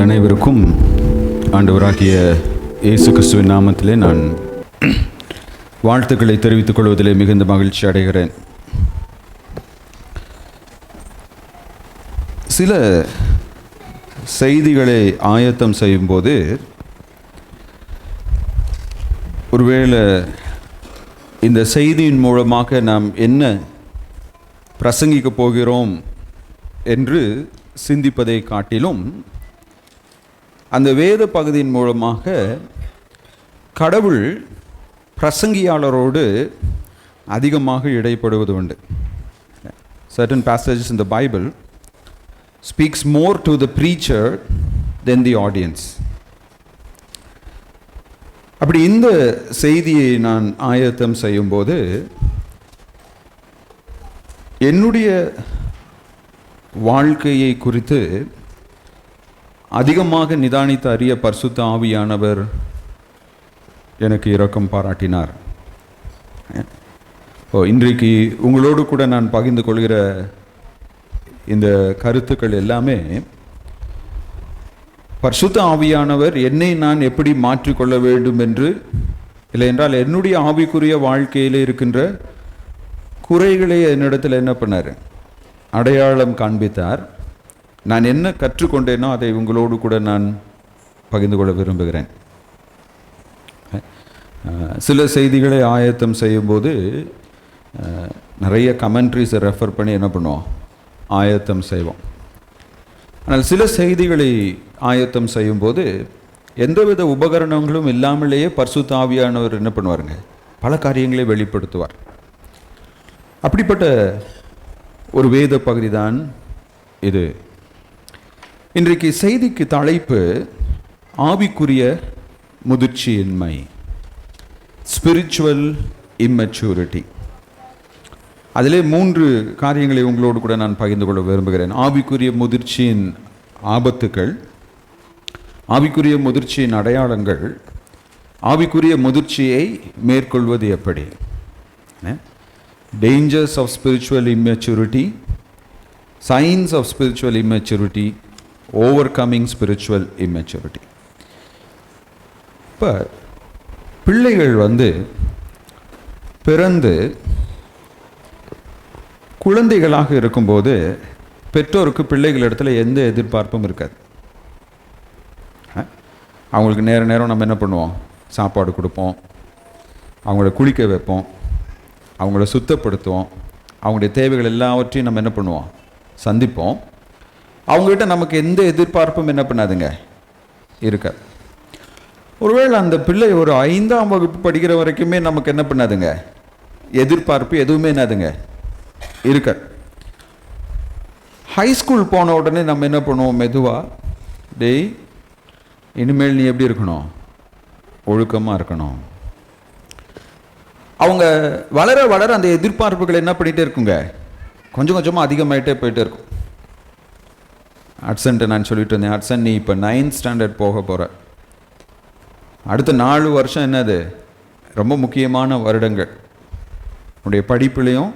அனைவருக்கும் ஆண்டவராகிய இயேசு கிறிஸ்துவின் நாமத்திலே நான் வாழ்த்துக்களை தெரிவித்துக் கொள்வதிலே மிகுந்த மகிழ்ச்சி அடைகிறேன். சில செய்திகளை ஆயத்தம் செய்யும்போது ஒருவேளை இந்த செய்தியின் மூலமாக நாம் என்ன பிரசங்கிக்கப் போகிறோம் என்று சிந்திப்பதை காட்டிலும் அந்த வேத பகுதியின் மூலமாக கடவுள் பிரசங்கியாளரோடு அதிகமாக இடைப்படுவது உண்டு. Certain passages in the Bible speaks more to the preacher than the audience. அப்படி இந்த செய்தியை நான் ஆயத்தம் செய்யும்போது என்னுடைய வாழ்க்கையை குறித்து அதிகமாக நிதானித்து அறிய பரிசுத்த ஆவியானவர் எனக்கு இரக்கம் பாராட்டினார். இன்றைக்கு உங்களோடு கூட நான் பகிர்ந்து கொள்கிற இந்த கருத்துக்கள் எல்லாமே பரிசுத்த ஆவியானவர் என்னை நான் எப்படி மாற்றிக்கொள்ள வேண்டும் என்று, இல்லை என்றால் என்னுடைய ஆவிக்குரிய வாழ்க்கையில் இருக்கின்ற குறைகளை என்னிடத்தில் என்ன பண்ணார், அடையாளம் காண்பித்தார். நான் என்ன கற்றுக்கொண்டேனோ அதை உங்களோடு கூட நான் பகிர்ந்து கொள்ள விரும்புகிறேன். சில செய்திகளை ஆயத்தம் செய்யும்போது நிறைய கமெண்ட்ரிஸை ரெஃபர் பண்ணி என்ன பண்ணுவோம், ஆயத்தம் செய்வோம். ஆனால் சில செய்திகளை ஆயத்தம் செய்யும்போது எந்தவித உபகரணங்களும் இல்லாமலேயே பரிசுத்த ஆவியானவர் என்ன பண்ணுவாருங்க, பல காரியங்களை வெளிப்படுத்துவார். அப்படிப்பட்ட ஒரு வேத பகுதி தான் இது. இன்றைக்கு செய்திக்கு தலைப்பு ஆவிக்குரிய முதிர்ச்சியின்மை, ஸ்பிரிச்சுவல் இம்மெச்சூரிட்டி. அதிலே 3 காரியங்களை உங்களோடு கூட நான் பகிர்ந்து கொள்ள விரும்புகிறேன். ஆவிக்குரிய முதிர்ச்சியின் ஆபத்துக்கள், ஆவிக்குரிய முதிர்ச்சியின் அடையாளங்கள், ஆவிக்குரிய முதிர்ச்சியை மேற்கொள்வது எப்படி, dangers of spiritual immaturity, signs of spiritual immaturity, overcoming spiritual immaturity. இப்போ பிள்ளைகள் பிறந்து குழந்தைகளாக இருக்கும்போது பெற்றோருக்கு பிள்ளைகள் இடத்துல எந்த எதிர்பார்ப்பும் இருக்காது. அவங்களுக்கு நேரம் நம்ம என்ன பண்ணுவோம், சாப்பாடு கொடுப்போம், அவங்கள குளிக்க வைப்போம், அவங்கள சுத்தப்படுத்துவோம், அவங்களுடைய தேவைகள் எல்லாவற்றையும் நம்ம என்ன பண்ணுவோம், சந்திப்போம். அவங்ககிட்ட நமக்கு எந்த எதிர்பார்ப்பும் என்ன பண்ணாதுங்க, இருக்காது. ஒருவேளை அந்த பிள்ளை ஒரு 5ஆம் வகுப்பு படிக்கிற வரைக்குமே நமக்கு என்ன பண்ணாதுங்க, எதிர்பார்ப்பு எதுவுமே என்னதுங்க இருக்காது. ஹைஸ்கூல் போன உடனே நம்ம என்ன பண்ணுவோம், மெதுவாக டேய் இனிமேல் நீ எப்படி இருக்கணும், ஒழுக்கமாக இருக்கணும். அவங்க வளர வளர அந்த எதிர்பார்ப்புகள் என்ன பண்ணிகிட்டே இருக்குங்க, கொஞ்சம் கொஞ்சமாக அதிகமாகிட்டே போயிட்டே இருக்கும். ஹட்சன்ட்டு நான் சொல்லிட்டு இருந்தேன், ஹட்சன் நீ இப்போ 9th ஸ்டாண்டர்ட் போக போகிற, அடுத்த 4 வருஷம் என்னது ரொம்ப முக்கியமான வருடங்கள். உன்னுடைய படிப்புலையும்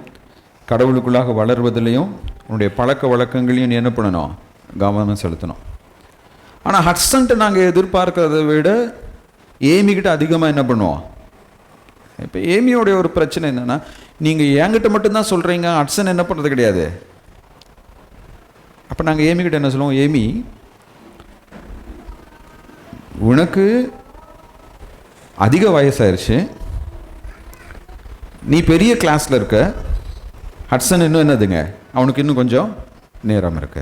கடவுளுக்குள்ளாக வளர்வதிலையும் உன்னுடைய பழக்க வழக்கங்களையும் நீ என்ன பண்ணணும், கவனம் செலுத்தணும். ஆனால் ஹட்சன்ட்டு நாங்கள் எதிர்பார்க்கறதை விட ஏமிக்கிட்ட அதிகமாக என்ன பண்ணுவோம். இப்போ ஏமியோடைய ஒரு பிரச்சனை என்னென்னா, நீங்கள் என்கிட்ட மட்டும்தான் சொல்கிறீங்க, ஹட்சன் என்ன பண்ணுறது கிடையாது. அப்போ நாங்கள் ஏமிக்கிட்ட என்ன சொல்லுவோம், ஏமி உனக்கு அதிக வயசாயிருச்சு, நீ பெரிய கிளாஸில் இருக்க, ஹட்சன் இன்னும் என்னதுங்க, அவனுக்கு இன்னும் கொஞ்சம் நேரம் இருக்கு.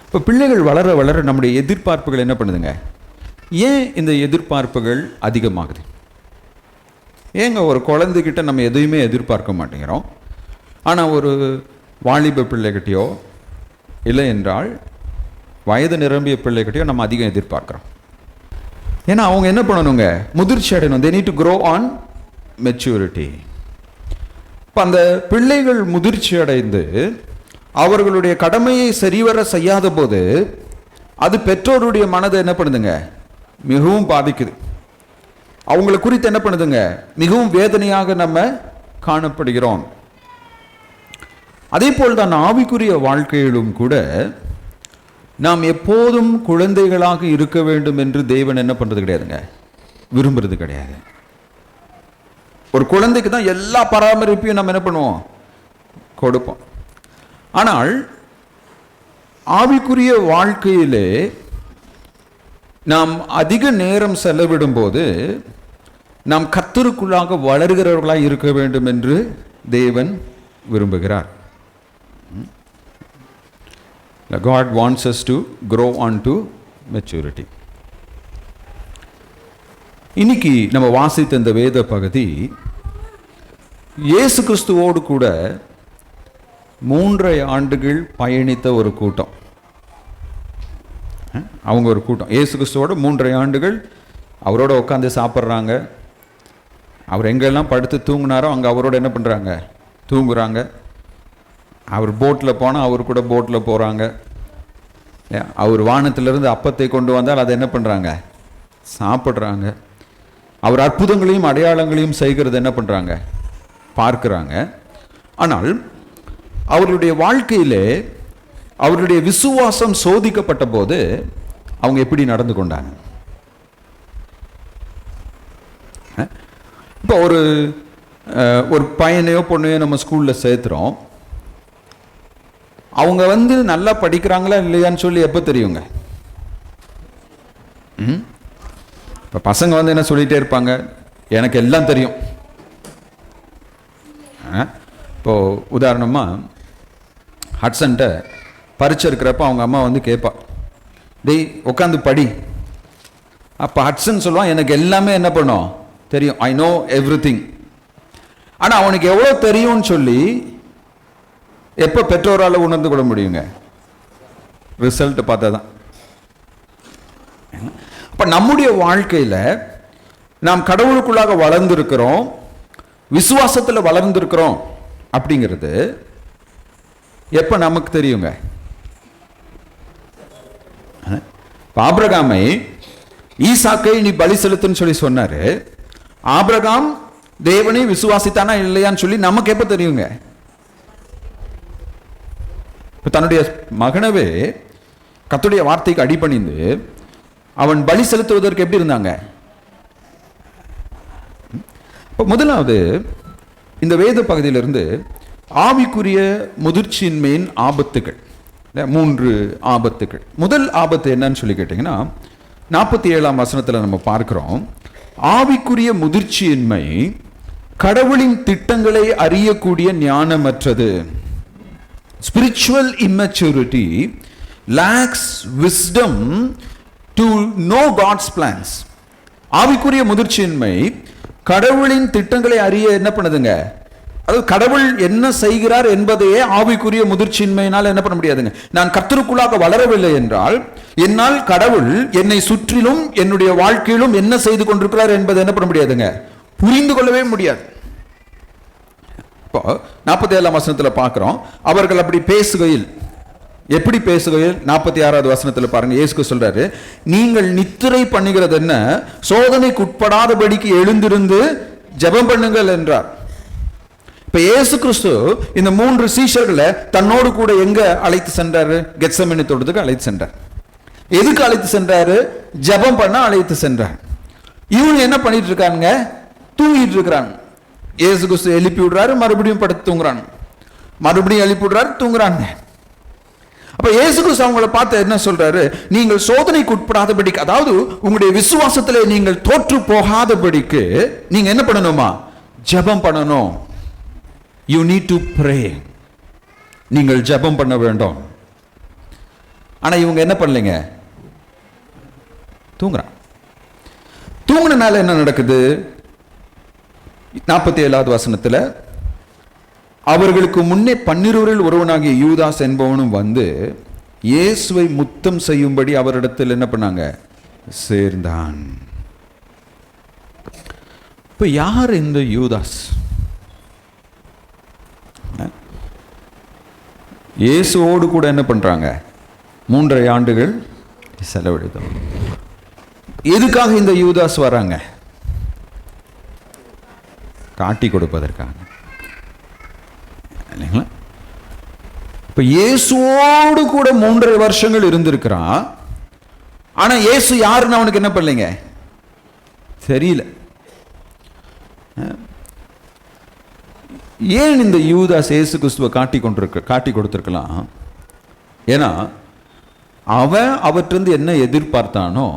இப்போ பிள்ளைகள் வளர வளர நம்முடைய எதிர்பார்ப்புகள் என்ன பண்ணுதுங்க, ஏன் இந்த எதிர்பார்ப்புகள் அதிகமாகுது? ஏங்க ஒரு குழந்தைகிட்ட நம்ம எதையுமே எதிர்பார்க்க மாட்டேங்கிறோம், ஆனால் ஒரு வாலிப பிள்ளைகிட்டையோ இல்லை என்றால் வயது நிரம்பிய பிள்ளைகிட்டையோ நம்ம அதிகம் எதிர்பார்க்குறோம். ஏன்னா அவங்க என்ன பண்ணணுங்க, முதிர்ச்சி அடையணும். they need to grow on maturity. இப்போ அந்த பிள்ளைகள் முதிர்ச்சி அடைந்து அவர்களுடைய கடமையை சரிவர செய்யாத போது அது பெற்றோருடைய மனதை என்ன பண்ணுதுங்க, மிகவும் பாதிக்குது. அவங்களை குறித்து என்ன பண்ணுதுங்க, மிகவும் வேதனையாக நம்ம காணப்படுகிறோம். அதே போல் தான் ஆவிக்குரிய வாழ்க்கையிலும் கூட நாம் எப்போதும் குழந்தைகளாக இருக்க வேண்டும் என்று தேவன் என்ன பண்றது கிடையாதுங்க, விரும்புறது கிடையாது. ஒரு குழந்தைக்கு தான் எல்லா பராமரிப்பையும் நம்ம என்ன பண்ணுவோம், கொடுப்போம். ஆனால் ஆவிக்குரிய வாழ்க்கையிலே நாம் அதிக நேரம் செலவிடும் போது நாம் கர்த்தருக்குள்ளாக வளர்கிறவர்களாக இருக்க வேண்டும் என்று தேவன் விரும்புகிறார். God wants us to grow on to maturity. இன்னைக்கு நம்ம வாசித்த இந்த வேத பகுதி இயேசு கிறிஸ்துவோடு கூட 3 ஆண்டுகள் பயணித்த ஒரு கூட்டம். அவங்க ஒரு கூட்டம் இயேசு கிறிஸ்துவோட 3 ஆண்டுகள் அவரோட உட்காந்து சாப்பிட்றாங்க. அவர் எங்கெல்லாம் படுத்து தூங்கினாரோ அங்கே அவரோட என்ன பண்ணுறாங்க, தூங்குறாங்க. அவர் போட்டில் போனால் அவர் கூட போட்டில் போகிறாங்க. அவர் வானத்திலிருந்து அப்பத்தை கொண்டு வந்தால் அதை என்ன பண்ணுறாங்க, சாப்பிட்றாங்க. அவர் அற்புதங்களையும் அடையாளங்களையும் செய்கிறது என்ன பண்ணுறாங்க, பார்க்குறாங்க. ஆனால் அவர்களுடைய வாழ்க்கையிலே அவர்களுடைய விசுவாசம் சோதிக்கப்பட்ட போது அவங்க எப்படி நடந்து கொண்டாங்க? இப்போ ஒரு பையனையோ பொண்ணையோ நம்ம ஸ்கூலில் சேர்த்துறோம். அவங்க நல்லா படிக்கிறாங்களா இல்லையான்னு சொல்லி எப்போ தெரியுங்க? இப்போ பசங்க என்ன சொல்லிகிட்டே இருப்பாங்க, எனக்கு எல்லாம் தெரியும். இப்போது உதாரணமாக ஹட்சன்ட்ட பரீட்சை இருக்கிறப்ப அவங்க அம்மா கேட்பா, டேய் உட்காந்து படி. அப்போ ஹட்சன் சொல்லுவான், எனக்கு எல்லாமே என்ன பண்ணும் தெரியும், ஐ நோ எவ்ரி திங். ஆனால் அவனுக்கு எவ்வளோ தெரியும்னு சொல்லி எப்போ பெற்றோரால் உணர்ந்து கொள்ள முடியுங்க? ரிசல்ட் பார்த்தா தான். அப்போ நம்முடைய வாழ்க்கையில் நாம் கடவுளுக்குள்ளாக வளர்ந்துருக்கிறோம், விசுவாசத்தில் வளர்ந்துருக்கிறோம் அப்படிங்கிறது எப்போ நமக்கு தெரியுங்க? ஆபிரகாமை ஈசாக்கை நீ பலி செலுத்துன்னு சொல்லி சொன்னாரு. ஆபிரகாம் தேவனை விசுவாசித்தானா இல்லையான்னு சொல்லி நமக்கு எப்போ தெரியுங்க? தன்னுடைய மகனவே கர்த்தருடைய வார்த்தைக்கு அடிபணிந்து அவன் பலி செலுத்துவதற்கு எப்படி இருந்தாங்க? முதலாவது இந்த வேத பகுதியிலிருந்து ஆவிக்குரிய முதிர்ச்சியின்மையின் ஆபத்துகள், 3 ஆபத்துகள். முதல் ஆபத்து என்னன்னு சொல்லி கேட்டீங்கன்னா 47ஆம் வசனத்தில் நம்ம பார்க்கிறோம், ஆவிக்குரிய முதிர்ச்சியின்மை கடவுளின் திட்டங்களை அறியக்கூடிய ஞானமற்றது. Spiritual immaturity lacks wisdom to know God's plans. ஆவிக்குரிய முதிர்ச்சியின்மை கடவுளின் திட்டங்களை அறிய என்ன பண்ணுதுங்க? அது கடவுள் என்ன செய்கிறார் என்பதையே ஆவிக்குரிய முதிர்ச்சியின்மையினால் என்ன பண்ண முடியாதுங்க. நான் கர்த்தருக்குள்ளாக வளரவில்லை என்றால் என்னால் கடவுள் என்னை சுற்றிலும் என்னுடைய வாழ்க்கையிலும் என்ன செய்து கொண்டிருக்கிறார் என்பதை என்ன பண்ண முடியாதுங்க, புரிந்து கொள்ளவே முடியாது. இப்போ 47ஆம் வசனத்தில் பார்க்கிறோம், அவர்கள் அப்படி பேசுகையில், எப்படி பேசுகையில் 46வது வசனத்தில் பாருங்க, இயேசு சொல்றாரு, நீங்கள் நித்திரை பண்ணுகிறது என்ன, சோதனைக்கு உட்படாதபடிக்கு எழுந்திருந்து ஜெபம் பண்ணுங்கள் என்றார். இப்ப இயேசு கிறிஸ்து இந்த 3 சீஷர்களை தன்னோடு கூட எங்க அழைத்து சென்றாரு? கெத்செமனே தோட்டத்துக்கு அழைத்து சென்றார். எதுக்கு அழைத்து சென்றாரு? ஜெபம் பண்ண அழைத்து சென்றார். இவங்க என்ன பண்ணிட்டு இருக்காங்க? தூங்கிட்டு இருக்கிறாங்க. இயேசு கிறிஸ்து எழுப்பி விடுறாரு, மறுபடியும் படுத்து தூங்குறாங்க, மறுபடியும் எழுப்பி விடுறாரு, தூங்குறாங்க. அப்ப இயேசு கிறிஸ்து அவங்களை பார்த்து என்ன சொல்றாரு? நீங்கள் சோதனைக்கு உட்படாதபடிக்கு, அதாவது உங்களுடைய விசுவாசத்திலே நீங்கள் தோற்று போகாதபடிக்கு நீங்க என்ன பண்ணணுமா? ஜெபம் பண்ணணும். You need to pray. நீங்கள் ஜெபம் பண்ண வேண்டும். ஆனா இவங்க என்ன பண்ணலைங்க? தூங்குறான். தூங்குனனால என்ன நடக்குது? 47வது வசனத்தில், அவர்களுக்கு முன்னே 12 ஒருவனாகிய யூதாஸ் என்பவனும் இயேசுவை முத்தம் செய்யும்படி அவரிடத்தில் என்ன பண்ணாங்க? சேர்ந்தான். இப்ப யார் இந்த யூதாஸ்? இயேசுவோடு கூட என்ன பண்றாங்க? 3 ஆண்டுகள் செலவழித்தோம். எதுக்காக இந்த யூதாஸ் வராங்க? காட்டி கொடுப்பதற்காக இல்லைங்களா? இப்ப இயேசுவோடு கூட 3.5 வருஷங்கள் இருந்திருக்கிறான். ஆனா இயேசு யாருன்னு அவனுக்கு என்ன பண்ணலைங்க, தெரியல. ஏன் இந்த யூதாஸ் இயேசு கிறிஸ்துவை காட்டி கொடுத்திருக்கலாம்? ஏன்னா அவன் அவற்றிருந்து என்ன எதிர்பார்த்தானோ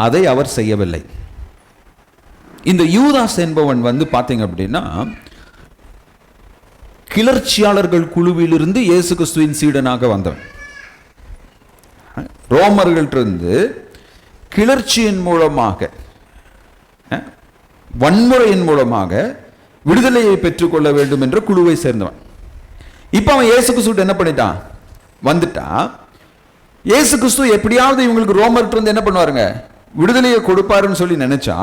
அதை அவர் செய்யவில்லை. இந்த யூதாஸ் என்பவன் பார்த்தீங்க அப்படின்னா கிளர்ச்சியாளர்கள் குழுவிலிருந்து இயேசு கிறிஸ்துவின் சீடனாக வந்தவன். ரோமர்களிலிருந்து கிளர்ச்சியின் மூலமாக, வன்முறையின் மூலமாக விடுதலையை பெற்றுக்கொள்ள வேண்டும் என்ற குழுவை சேர்ந்தவன். இப்ப அவன் இயேசு கிறிஸ்து என்ன பண்ணிட்டான், வந்துட்டான். இயேசு கிறிஸ்து எப்படியாவது இவங்களுக்கு ரோமர்கிட்ட என்ன பண்ணுவாருங்க, விடுதலையை கொடுப்பாருன்னு சொல்லி நினைச்சா,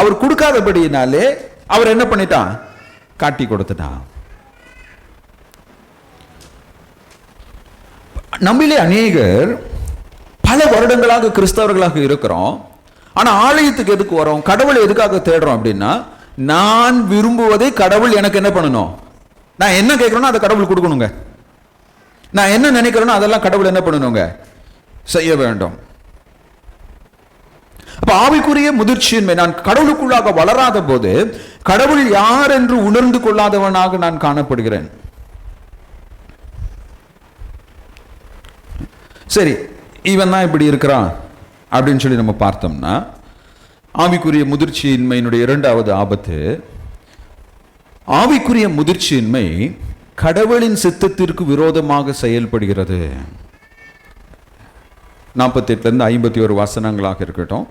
அவர் கொடுக்காதபடியினாலே அவர் என்ன பண்ணிட்டான், காட்டி கொடுத்துட்டான். நம்மிலே அநேகர் பல வருடங்களாக கிறிஸ்தவர்களாக இருக்கிறோம். ஆனா ஆலயத்துக்கு எதுக்கு வரோம், கடவுளை எதுக்காக தேடுறோம் அப்படின்னா, நான் விரும்புவதை கடவுள் எனக்கு என்ன பண்ணணும், நான் என்ன கேட்கிறேனோ அதை கடவுள் கொடுக்கணுங்க. நான் என்ன நினைக்கிறேனோ அதெல்லாம் கடவுள் என்ன பண்ணணுங்க, செய்ய வேண்டும். அப்ப ஆவிக்குரிய முதிர்ச்சியின்மை, நான் கடவுளுக்குள்ளாக வளராத போது கடவுள் யார் என்று உணர்ந்து கொள்ளாதவனாக நான் காணப்படுகிறேன். சரி, இவன் தான் இப்படி இருக்கிறான் அப்படின்னு சொல்லி நம்ம பார்த்தோம்னா, ஆவிக்குரிய முதிர்ச்சியின்மையினுடைய இரண்டாவது ஆபத்து, ஆவிக்குரிய முதிர்ச்சியின்மை கடவுளின் சித்தத்திற்கு விரோதமாக செயல்படுகிறது. 48 51 வசனங்களாக இருக்கட்டும்,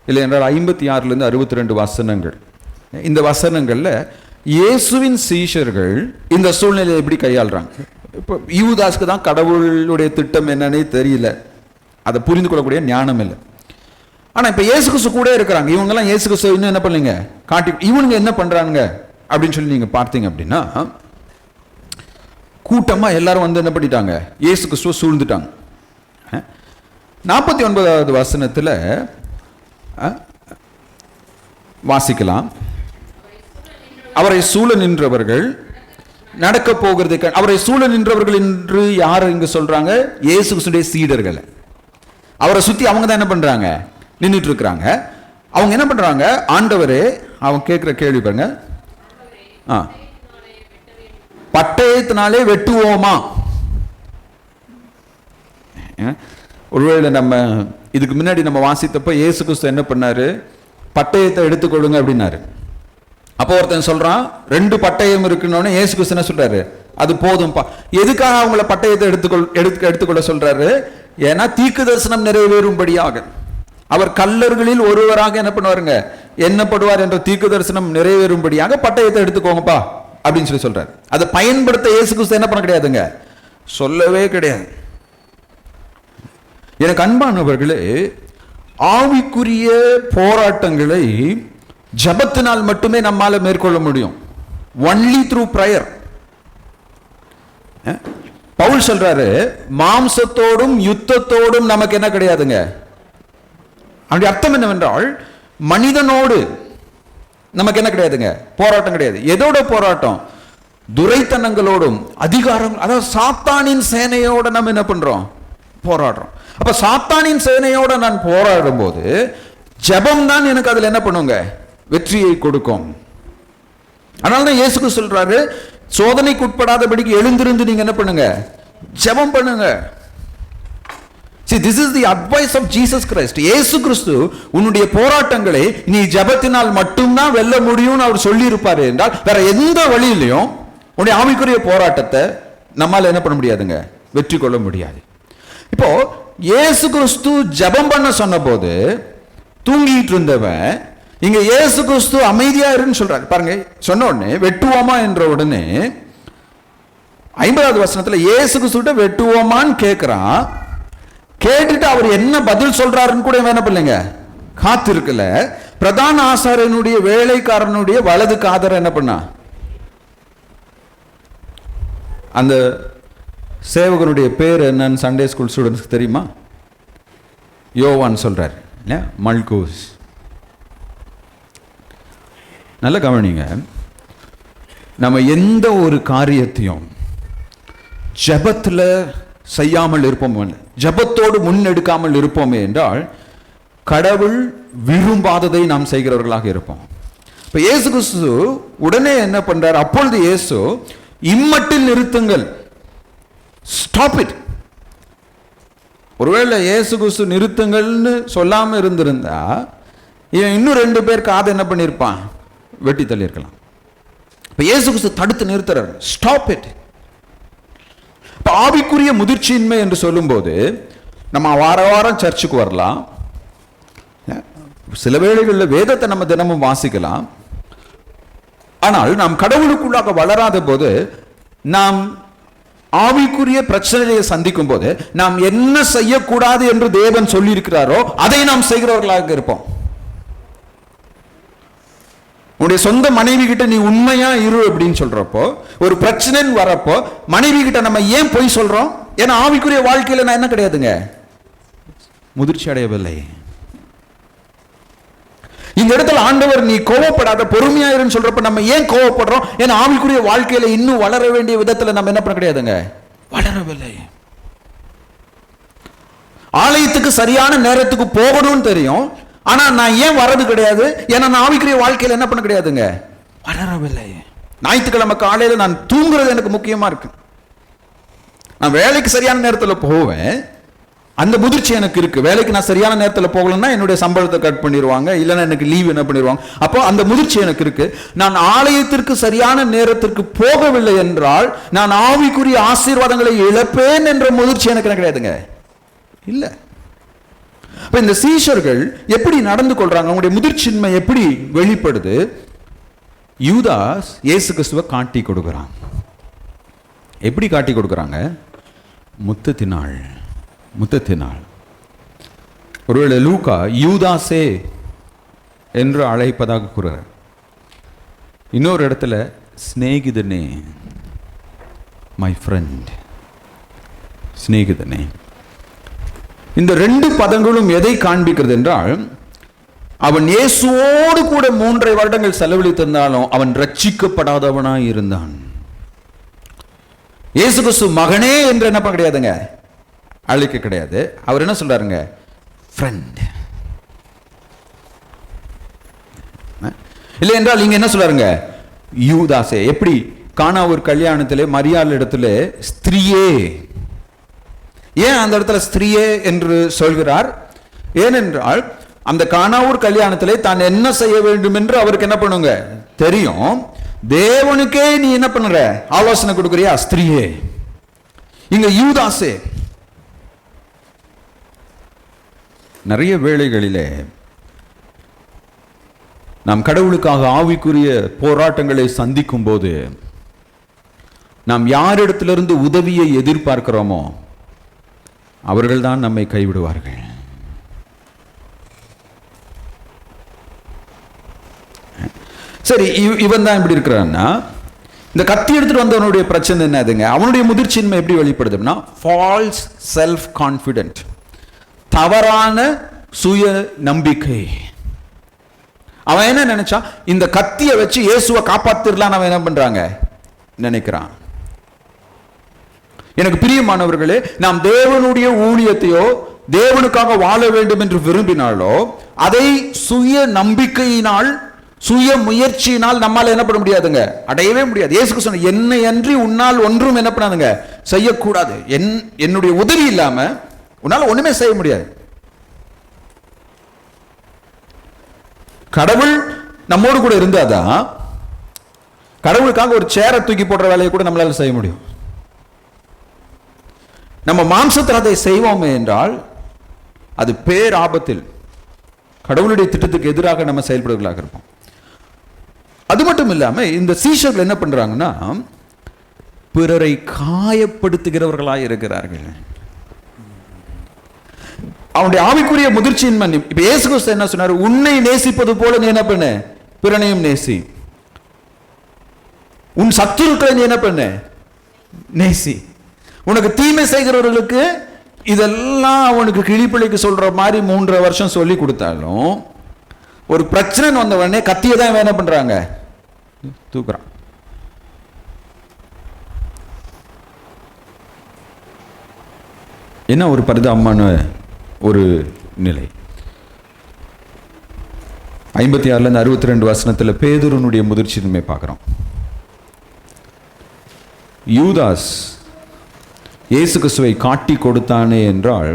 இல்லை என்றால் 56 62 வசனங்கள். இந்த வசனங்கள்ல இயேசுவின் சீஷர்கள் இந்த சூழ்நிலையை எப்படி கையாளுறாங்க. இப்போ யூதாஸ்க்கு தான் கடவுளுடைய திட்டம் என்னன்னே தெரியல, அதை புரிந்து கொள்ளக்கூடிய ஞானம் இல்லை. ஆனா இப்ப இயேசு கிறிஸ்து கூட இருக்கிறாங்க. இவங்கெல்லாம் இயேசு கிறிஸ்து இன்னும் என்ன பண்ணலீங்க, காட்டி. இவனுங்க என்ன பண்றாங்க அப்படின்னு சொல்லி நீங்க பார்த்தீங்க அப்படின்னா, கூட்டமா எல்லாரும் என்ன பண்ணிட்டாங்க, இயேசு கிறிஸ்துவ சூழ்ந்துட்டாங்க. 49வது வசனத்துல வாசிக்கலாம். அவரை சூழ நின்றவர்கள் நடக்க போகிறது, அவரை சூழ நின்றவர்கள் என்று யார் இங்க சொல்றாங்க, இயேசு கிறிஸ்துடைய சீடர்கள். அவரை சுத்தி அவங்க தான் என்ன பண்றாங்க, நின்றுட்டு இருக்கிறாங்க. அவங்க என்ன பண்றாங்க, ஆண்டவரே, அவங்க கேட்கிற கேள்வி பாருங்க, பட்டயத்தினாலே வெட்டுவோமா? ஒருவேளை நம்ம இதுக்கு முன்னாடி நம்ம வாசித்தப்ப இயேசு கிறிஸ்து என்ன பண்ணாரு, பட்டயத்தை எடுத்துக்கொள்ளுங்க அப்படின்னாரு. அப்போ ஒருத்தன் சொல்றான் 2 பட்டயம் இருக்குன்னு, இயேசு கிறிஸ்து என்ன சொல்றாரு, அது போதும்பா. எதுக்காக அவங்கள பட்டயத்தை எடுத்துக்கொள்ள சொல்றாரு, ஏன்னா தீர்க்க தரிசனம் நிறைவேறும்படியாக, அவர் கல்லர்களில் ஒருவராக என்ன பண்ணுவாருங்க, எண்ணப்படுவார் என்ற தீர்க்க தரிசனம் நிறைவேறும்படியாக பட்டயத்தை எடுத்துக்கோங்கப்பா அப்படின்னு சொல்லி சொல்றாரு. அதை பயன்படுத்த இயேசு கிறிஸ்து என்ன பண்ண கிடையாதுங்க, சொல்லவே கிடையாது. எனக்கு அன்பானவர்களே, ஆவிக்குரிய போராட்டங்களை ஜபத்தினால் மட்டுமே நம்மால மேற்கொள்ள முடியும். Only through prayer. பவுல் சொல்றாரு, மாம்சத்தோடும் யுத்தத்தோடும் நமக்கு என்ன கிடையாதுங்க. அப்படி அர்த்தம் என்னவென்றால், மனிதனோடு நமக்கு என்ன கிடையாதுங்க, போராட்டம் கிடையாது. எதோட போராட்டம், துரைத்தனங்களோடும் அதிகாரம், அதாவது சாத்தானின் சேனையோட நம்ம என்ன பண்றோம், போராடுறோம். அப்ப சாத்தானின் சேனையோட நான் போராடும் போது ஜெபம் தான் எனக்கு அதுல என்ன பண்ணுங்க, வெற்றியை கொடுக்கும். அதனாலதான் இயேசுக்கு சொல்றாரு, சோதனைக்கு உட்படாதபடிக்கு எழுந்திருந்து நீங்க என்ன பண்ணுங்க, ஜெபம் பண்ணுங்க. See, this is the advice of Jesus Christ. இயேசு கிறிஸ்து உன்னுடைய போராட்டங்களை நீ ஜெபத்தினால் மட்டும்தான் வெல்ல முடியும்னு அவர் சொல்லி இருப்பாரு என்றால், வேற எந்த வழியிலையும் உன்னுடைய ஆவிக்குரிய போராட்டத்தை நம்மால என்ன பண்ண முடியாதுங்க, வெற்றி கொள்ள முடியாது. இப்போ இயேசு கிறிஸ்து ஜெபம் பண்ண சொன்ன போது தூங்கிட்டு இருந்தவன் இங்க இயேசு கிறிஸ்து அமைதியா இருன்னு சொல்றாரு பாருங்க. சொன்ன உடனே வெட்டுவோமா என்ற உடனே 50வது வசனத்துல இயேசு கிறிஸ்து வெட்டுவோமான்னு கேட்கிறான். கேட்டுட்டு அவர் என்ன பதில் சொல்றாருன்னு கூட என்ன பண்ணலைங்க, காத்திருக்கல. பிரதான ஆசாரியனுடைய வேலைக்காரனுடைய வலது காதரை என்ன பண்ணா, அந்த சேவகனுடைய பேர் என்னன்னு சண்டே ஸ்கூல் ஸ்டூடெண்ட்ஸ்க்கு தெரியுமா? யோவான் சொல்றார், மல்கூஸ். நல்ல கவனிங்க, நம்ம எந்த ஒரு காரியத்தையும் ஜெபத்தில் செய்யாமல் இருப்போம், ஜெபத்தோடு முன்னெடுக்காமல் இருப்போமே என்றால் கடவுள் விரும்பாததை நாம் செய்கிறவர்களாக இருப்போம். இப்போ இயேசு கிறிஸ்து உடனே என்ன பண்றார்? அப்பொழுது இயேசு இம்மட்டில் நிறுத்துங்கள், ஸ்டாப் இட். ஒருவேளை இயேசு கிறிஸ்து நிறுத்துங்கள்னு சொல்லாம இருந்திருந்தா இன்னும் 2 பேர் காதை என்ன பண்ணியிருப்பான்? வெட்டி தள்ளியிருக்கலாம். இப்போ இயேசு கிறிஸ்து தடுத்து நிறுத்துறார், ஸ்டாப் இட். இப்போ ஆவிக்குரிய முதிர்ச்சியின்மை என்று சொல்லும்போது நம்ம வார வாரம் சர்ச்சுக்கு வரலாம், சில வேளைகளில் வேதத்தை நம்ம தினமும் வாசிக்கலாம். ஆனால் நாம் கடவுளுக்குள்ளாக வளராத போது, நாம் ஆவிக்குரிய பிரச்சனையை சந்திக்கும் போது நாம் என்ன செய்யக்கூடாது என்று தேவன் சொல்லி இருக்கிறாரோ அதை நாம் செய்கிறவர்களாக இருப்போம். உன்னுடைய சொந்த மனைவி கிட்ட நீ உண்மையா இரு அப்படின்னு சொல்றப்போ, ஒரு பிரச்சனைன்னு வரப்போ மனைவி கிட்ட நம்ம ஏன் பொய் சொல்றோம்? ஏன்னா ஆவிக்குரிய வாழ்க்கையில நான் என்ன கிடையாதுங்க, முதிர்ச்சி அடையவில்லை. இந்த இடத்துல ஆண்டவர் நீ கோவப்படாத, பொறுமையா இருன்னு சொல்றப்ப நம்ம ஏன் கோவப்படுறோம்? ஏன்னா ஆவிக்குரிய வாழ்க்கையில இன்னும் வளர வேண்டிய விதத்துல நம்ம என்ன பண்ண கிடையாதுங்க, வளரவில்லை. ஆலயத்துக்கு சரியான நேரத்துக்கு போகணும்னு தெரியும், ஆனா நான் ஏன் வர்றது கிடையாது? ஏன்னா நான் ஆவிக்குரிய வாழ்க்கையில என்ன பண்ண கிடையாதுங்க, வளரவில்லை. ஞாயிற்றுக்கிழமை காலையில நான் தூங்குறது எனக்கு முக்கியமா இருக்கு. நான் வேலைக்கு சரியான நேரத்தில் போவேன், அந்த முதிர்ச்சி எனக்கு இருக்கு. வேலைக்கு நான் சரியான நேரத்தில் போகலன்னா என்னுடைய சம்பளத்தை கட் பண்ணிடுவாங்க, இல்லைன்னா எனக்கு லீவ் என்ன பண்ணிடுவாங்க. அப்போ அந்த முதிர்ச்சி எனக்கு இருக்கு. நான் ஆலயத்திற்கு சரியான நேரத்திற்கு போகவில்லை என்றால் நான் ஆவிக்குரிய ஆசீர்வாதங்களை இழப்பேன் என்ற முதிர்ச்சி எனக்கு என்ன கிடையாதுங்க, இல்லை. அப்ப இந்த சீஷர்கள் எப்படி நடந்து கொள்றாங்க, அவங்களுடைய முதிர்ச்சியின்மை எப்படி வெளிப்படுது? யூதாஸ் இயேசு கிறிஸ்துவை காட்டி கொடுக்குறான். எப்படி காட்டி கொடுக்குறாங்க? முத்தத்தினாள். ஒருவேளை லூக்கா யூதாசே என்று அழைப்பதாக கூறுகிறார். இன்னொரு இடத்துல சிநேகிதனே, மை ஃப்ரெண்ட், சிநேகிதனே. இந்த 2 பதங்களும் எதை காண்பிக்கிறது என்றால், அவன் இயேசுவோடு கூட 3.5 வருடங்கள் செலவழித்திருந்தாலும் அவன் ரட்சிக்கப்படாதவனாய் இருந்தான். இயேசு கிறிஸ்து மகனே என்று என்ன கிடையாதுங்க, அழைக்க கிடையாது. அவர் என்ன சொல்றாருங்க, ஃப்ரெண்ட். இல்லை என்றால் இங்க என்ன சொல்றாருங்க, யூதாசே. எப்படி கானா ஒரு கல்யாணத்திலே மரியாள் இடத்துல ஸ்திரியே, ஏன் அந்த இடத்துல ஸ்திரியே என்று சொல்கிறார்? ஏனென்றால் அந்த கானாவூர் கல்யாணத்திலே தான் என்ன செய்ய வேண்டும் என்று அவருக்கு என்ன பண்ணுங்க தெரியும். தேவனுக்கே நீ என்ன பண்ணுற, ஆலோசனை கொடுக்குறியா, ஸ்திரியே. இங்க யூதாசே. நிறைய வேளைகளிலே நாம் கடவுளுக்காக ஆவிக்குரிய போராட்டங்களை சந்திக்கும் போது நாம் யாரிடத்திலிருந்து உதவியை எதிர்பார்க்கிறோமோ அவர்கள்தான் நம்மை கைவிடுவார்கள். சரி, இவன் தான் இப்படி இருக்கிறான்னா, இந்த கத்தி எடுத்துட்டு வந்தவனுடைய பிரச்சனை என்னதுங்க? அவனுடைய முதிர்ச்சியின்மை எப்படி வெளிப்படுதுன்னா, ஃபால்ஸ் செல்ஃப் கான்ஃபிடென்ட், தவறான சுய நம்பிக்கை. அவன் என்ன நினைச்சா, இந்த கத்தியை வச்சு இயேசுவை காப்பாத்திரலாம் அவன் என்ன பண்றாங்க நினைக்கிறான். எனக்கு பிரியமானவர்களே, நாம் தேவனுடைய ஊழியத்தையோ தேவனுக்காக வாழ வேண்டும் என்று விரும்பினாலோ அதை சுய நம்பிக்கையினால் சுய முயற்சியினால் நம்மால் என்ன பண்ண முடியாதுங்க, அடையவே முடியாது. இயேசு சொன்ன, என்னை அன்றி உன்னால் ஒன்றும் என்ன பண்ணாதுங்க செய்யக்கூடாது. என்னுடைய உதவி இல்லாம உன்னால் ஒண்ணுமே செய்ய முடியாது. கடவுள் நம்மோடு கூட இருந்தாதான் கடவுளுக்காக ஒரு சேரை தூக்கி போடுற வேலையை கூட நம்மளால செய்ய முடியும். நம்ம மாம்சத்தில் அதை செய்வோமே என்றால் அது பேர் ஆபத்தில் கடவுளுடைய திட்டத்துக்கு எதிராக நம்ம செயல்படுவர்களாக இருப்போம். அது மட்டும் இல்லாம இந்த சீஷர்கள் என்ன பண்றாங்கன்னா, பிறரை காயப்படுத்துகிறவர்களாக இருக்கிறார்கள். அவனுடைய ஆவிக்குரிய முதிர்ச்சியின்மை. இப்ப இயேசு கிறிஸ்து என்ன சொன்னார், உன்னை நேசிப்பது போல நீ என்ன பண்ணு, பிறனையும் நேசி. உன் சத்துருக்களை நீ என்ன பண்ணு, நேசி. உனக்கு தீமை செய்கிறவர்களுக்கு இதெல்லாம் அவனுக்கு கிளிப்பிள்ளைக்கு சொல்ற மாதிரி 3.5 வருஷம் சொல்லி கொடுத்தாலும் ஒரு பிரச்சனை வந்த உடனே கத்தியை தான் என்ன பண்றாங்க, தூக்குறான். என்ன ஒரு பரிதாபமான ஒரு நிலை. 56 62 வசனத்தில் பேதுருனுடைய முதிர்ச்சியின்மை பார்க்குறோம். யூதாஸ் இயேசு கிறிஸ்துவை காட்டி கொடுத்தானே என்றால்